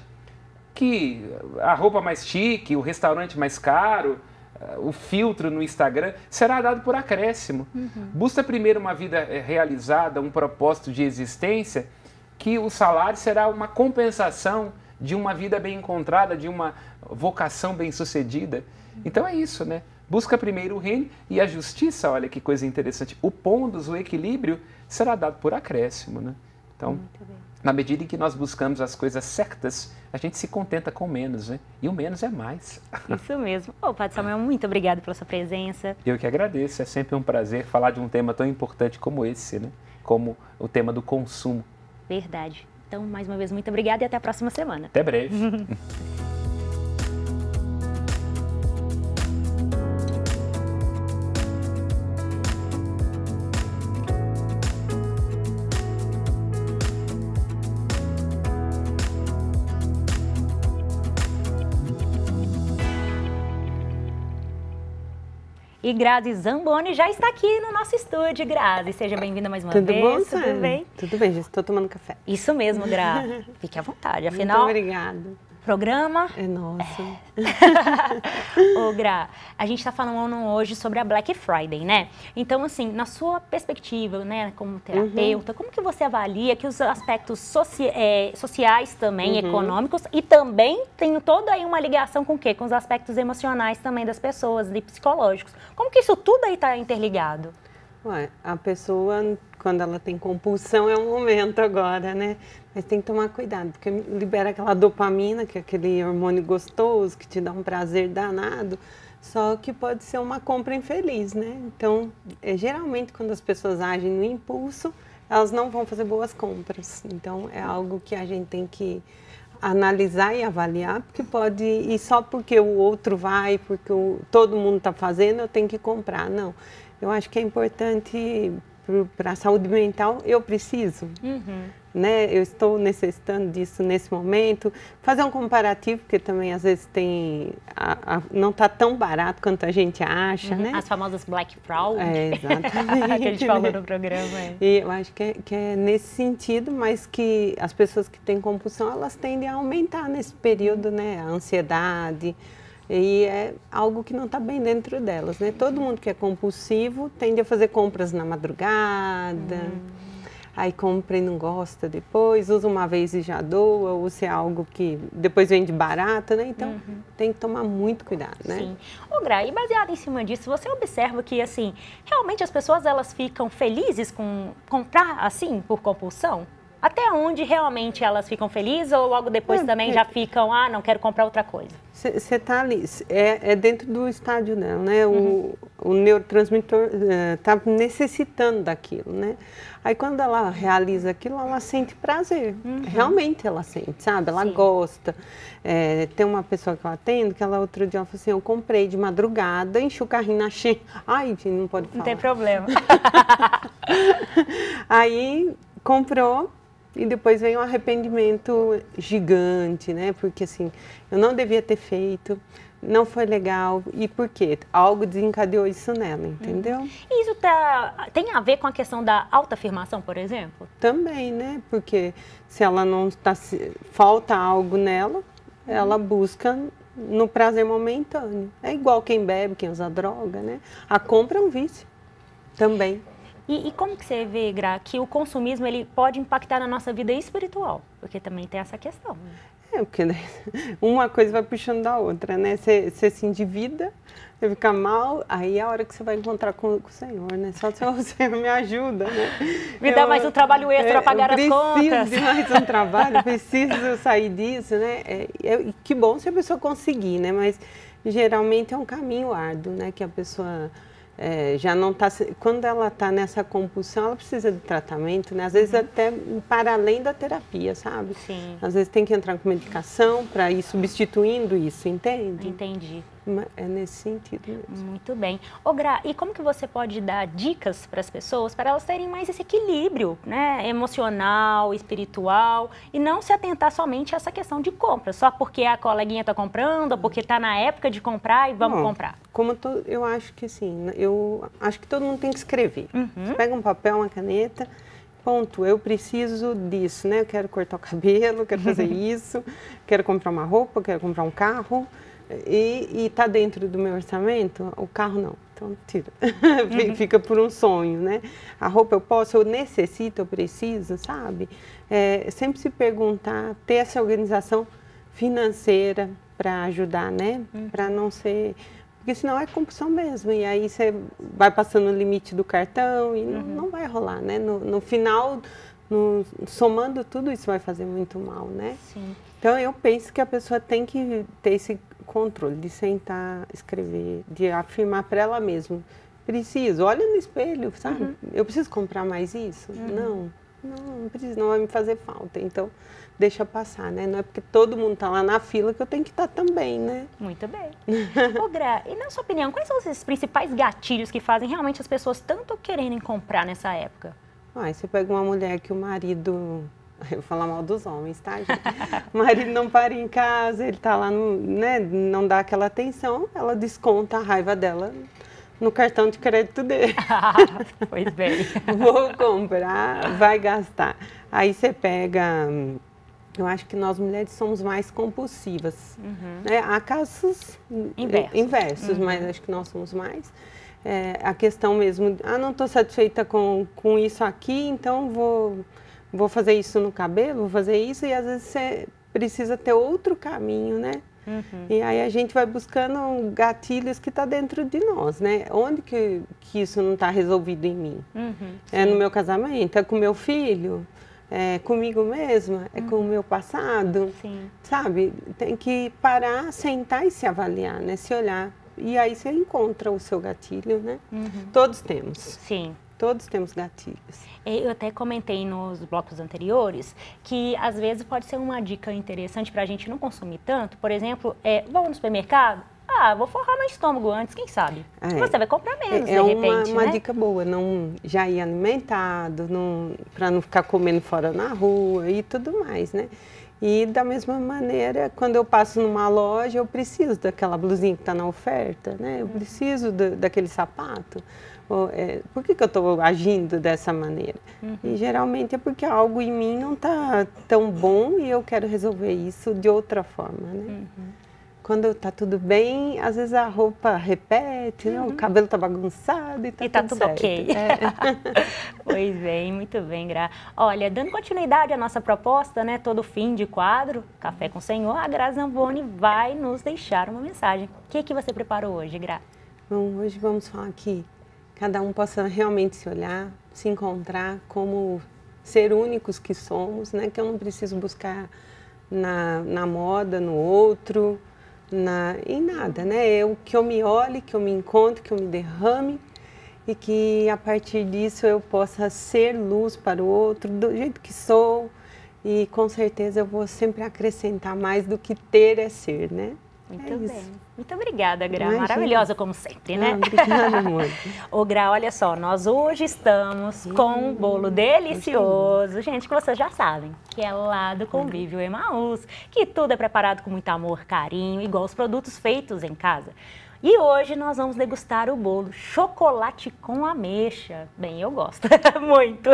que a roupa mais chique, o restaurante mais caro, o filtro no Instagram será dado por acréscimo. Busca primeiro uma vida realizada, um propósito de existência, que o salário será uma compensação de uma vida bem encontrada, de uma vocação bem sucedida. Então é isso, né? Busca primeiro o reino e a justiça, olha que coisa interessante, o pondus, o equilíbrio, será dado por acréscimo, né? Então, Na medida em que nós buscamos as coisas certas, a gente se contenta com menos, né? E o menos é mais. Isso mesmo. Ô, Padre Samuel, muito obrigado pela sua presença. Eu que agradeço, é sempre um prazer falar de um tema tão importante como esse, né? Como o tema do consumo. Verdade. Então, mais uma vez, muito obrigada e até a próxima semana. Até breve. E Grazi Zamboni já está aqui no nosso estúdio. Grazi, seja bem-vinda mais uma vez. Tudo bom, Tudo bem? Tudo bem, já estou tomando café. Isso mesmo, Gra. Fique à vontade. Afinal, muito obrigada. Programa... É nosso. Ô, Gra, a gente está falando hoje sobre a Black Friday, né? Então, assim, na sua perspectiva, né, como terapeuta, como que você avalia que os aspectos sociais também, econômicos, e também tem toda aí uma ligação com o quê? Com os aspectos emocionais também das pessoas e psicológicos. Como que isso tudo aí está interligado? Ué, a pessoa, quando ela tem compulsão, é um momento agora, né? Mas tem que tomar cuidado, porque libera aquela dopamina, que é aquele hormônio gostoso, que te dá um prazer danado, só que pode ser uma compra infeliz, né? Então, geralmente, quando as pessoas agem no impulso, elas não vão fazer boas compras. Então, é algo que a gente tem que analisar e avaliar, porque pode ir só porque o outro vai, porque todo mundo está fazendo, eu tenho que comprar. Não, eu acho que é importante para a saúde mental, eu preciso, né? Eu estou necessitando disso nesse momento. Fazer um comparativo, porque também às vezes tem, não está tão barato quanto a gente acha, né? As famosas Black Fraud, exatamente. que a gente falou no programa. E eu acho que é nesse sentido, mas que as pessoas que têm compulsão, elas tendem a aumentar nesse período, né? A ansiedade. E é algo que não está bem dentro delas, né? Todo mundo que é compulsivo tende a fazer compras na madrugada, aí compra e não gosta depois, usa uma vez e já doa, ou se é algo que depois vende barata, né? Então tem que tomar muito cuidado, né? Sim. Ô, Gra, e baseado em cima disso, você observa que, assim, realmente as pessoas, elas ficam felizes com comprar, assim, por compulsão? Até onde realmente elas ficam felizes ou logo depois também já ficam, não quero comprar outra coisa? Você está ali, é dentro do estádio dela, né? O neurotransmissor está necessitando daquilo, né? Aí quando ela realiza aquilo, ela sente prazer. Realmente ela sente, sabe? Ela gosta. Tem uma pessoa que eu atendo, que ela outro dia ela falou assim, eu comprei de madrugada, enchi o carrinho na cheia. Ai, gente, não pode falar. Não tem problema. Aí comprou. E depois vem um arrependimento gigante, né? Porque assim, eu não devia ter feito, não foi legal. E por quê? Algo desencadeou isso nela, entendeu? E isso tem a ver com a questão da autoafirmação, por exemplo? Também, né? Porque se ela não está... Falta algo nela, ela busca no prazer momentâneo. É igual quem bebe, quem usa droga, né? A compra é um vício também. E como que você vê, Gra, que o consumismo ele pode impactar na nossa vida espiritual? Porque também tem essa questão. Porque uma coisa vai puxando da outra, né? Você se endivida, você fica mal, aí é a hora que você vai encontrar com o Senhor, né? Só se o Senhor me ajuda, né? Me dá mais um trabalho extra para pagar as contas. Eu preciso de mais um trabalho, preciso sair disso, né? Que bom se a pessoa conseguir, né? Mas geralmente é um caminho árduo, né? Que a pessoa... já não está... Quando ela está nessa compulsão, ela precisa de tratamento, né? Às vezes até para além da terapia, sabe? Sim. Às vezes tem que entrar com medicação para ir substituindo isso, entende? Entendi. É nesse sentido mesmo. Muito bem. Ô, Gra, e como que você pode dar dicas para as pessoas para elas terem mais esse equilíbrio, né? Emocional, espiritual, e não se atentar somente a essa questão de compra, só porque a coleguinha está comprando, ou porque está na época de comprar e vamos comprar? Eu acho que sim, eu acho que todo mundo tem que escrever. Você pega um papel, uma caneta, ponto, eu preciso disso, né? Eu quero cortar o cabelo, quero fazer isso, quero comprar uma roupa, quero comprar um carro. E está dentro do meu orçamento, o carro não, então tira. Fica por um sonho, né? A roupa eu posso, eu necessito, eu preciso, sabe? Sempre se perguntar, ter essa organização financeira para ajudar, né? Para não ser... Porque senão é compulsão mesmo, e aí você vai passando o limite do cartão e não vai rolar, né? No final somando tudo isso vai fazer muito mal, né? Sim. Então eu penso que a pessoa tem que ter esse controle de sentar, escrever, de afirmar para ela mesma. Preciso, olha no espelho, sabe? Eu preciso comprar mais isso? Não preciso, não vai me fazer falta. Então, deixa passar, né? Não é porque todo mundo está lá na fila que eu tenho que estar também, né? Muito bem. Ô, Gra, e na sua opinião, quais são os principais gatilhos que fazem realmente as pessoas tanto quererem comprar nessa época? Você pega uma mulher que o marido... Eu vou falar mal dos homens, tá, gente? O marido não para em casa, ele tá lá, né? Não dá aquela atenção, ela desconta a raiva dela no cartão de crédito dele. Pois bem. Vou comprar, vai gastar. Aí você pega... Eu acho que nós mulheres somos mais compulsivas. Né? Há casos inversos, mas acho que nós somos mais. A questão mesmo, não estou satisfeita com isso aqui, então vou fazer isso no cabelo, vou fazer isso, e às vezes você precisa ter outro caminho, né? E aí a gente vai buscando gatilhos que está dentro de nós, né? Onde que isso não está resolvido em mim? É no meu casamento, é com meu filho, é comigo mesma, é com o meu passado, sabe? Tem que parar, sentar e se avaliar, né? Se olhar. E aí você encontra o seu gatilho, né? Todos temos. Sim. Todos temos gatilhos. Eu até comentei nos blocos anteriores que às vezes pode ser uma dica interessante para a gente não consumir tanto. Por exemplo, vamos no supermercado? Vou forrar meu estômago antes, quem sabe? Você vai comprar menos, de repente, uma né? dica boa, não já ir alimentado, para não ficar comendo fora na rua e tudo mais, né? E da mesma maneira, quando eu passo numa loja, eu preciso daquela blusinha que está na oferta, né? Eu preciso daquele sapato. Por que eu estou agindo dessa maneira? E geralmente é porque algo em mim não está tão bom e eu quero resolver isso de outra forma, né? Quando está tudo bem, às vezes a roupa repete, né? O cabelo está bagunçado e está tudo certo. Ok. Pois bem, muito bem, Gra. Olha, dando continuidade à nossa proposta, né? Todo fim de quadro, Café com o Senhor, a Gra Zamboni vai nos deixar uma mensagem. O que você preparou hoje, Gra? Bom, hoje vamos falar que cada um possa realmente se olhar, se encontrar como ser únicos que somos, né? Que eu não preciso buscar na moda, no outro, em nada, né? Que eu me olhe, que eu me encontre, que eu me derrame e que a partir disso eu possa ser luz para o outro do jeito que sou, e com certeza eu vou sempre acrescentar mais do que ter é ser, né? Muito bem. Muito obrigada, Gra. Imagina. Maravilhosa como sempre, né? Obrigada, amor. Ô, Gra, olha só, nós hoje estamos com um bolo delicioso, gente, que vocês já sabem, que é lá do Convívio Emaús, que tudo é preparado com muito amor, carinho, igual os produtos feitos em casa. E hoje nós vamos degustar o bolo chocolate com ameixa. Bem, eu gosto muito.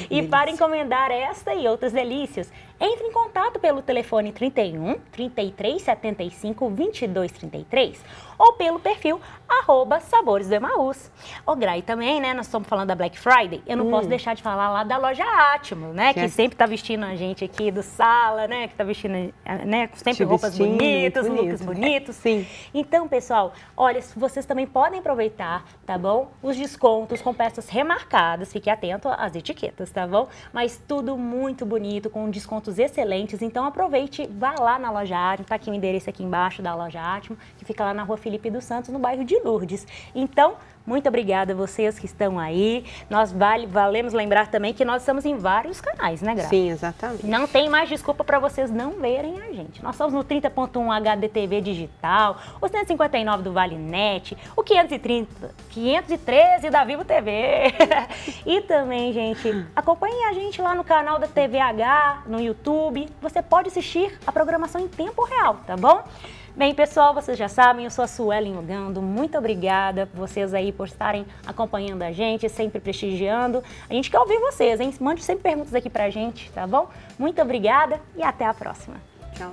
E para encomendar esta e outras delícias, entre em contato pelo telefone 31 33 75 22 33 ou pelo perfil @Sabores do Emaús. Ô, Gra, e também, né, nós estamos falando da Black Friday, eu não posso deixar de falar lá da loja Átimo, né, que sempre tá vestindo a gente aqui do Sala, né, que tá vestindo, né, sempre roupas bonitas, looks bonitos. Sim. Então, pessoal, olha, vocês também podem aproveitar, tá bom? Os descontos com peças remarcadas, fique atento às etiquetas, tá bom? Mas tudo muito bonito, com descontos excelentes, então aproveite, vá lá na loja Átimo, tá aqui o endereço aqui embaixo da loja Átimo, que fica lá na rua Felipe dos Santos, no bairro de Lourdes. Então, muito obrigada a vocês que estão aí. Nós valemos lembrar também que nós estamos em vários canais, né, Gra? Sim, exatamente. Não tem mais desculpa para vocês não verem a gente. Nós estamos no 30.1 HDTV Digital, o 159 do ValeNet, o 513 da Vivo TV. E também, gente, acompanhe a gente lá no canal da TVH, no YouTube. Você pode assistir a programação em tempo real, tá bom? Bem, pessoal, vocês já sabem, eu sou a Suelen Ogando, muito obrigada por vocês aí por estarem acompanhando a gente, sempre prestigiando. A gente quer ouvir vocês, hein? Mande sempre perguntas aqui pra gente, tá bom? Muito obrigada e até a próxima. Tchau.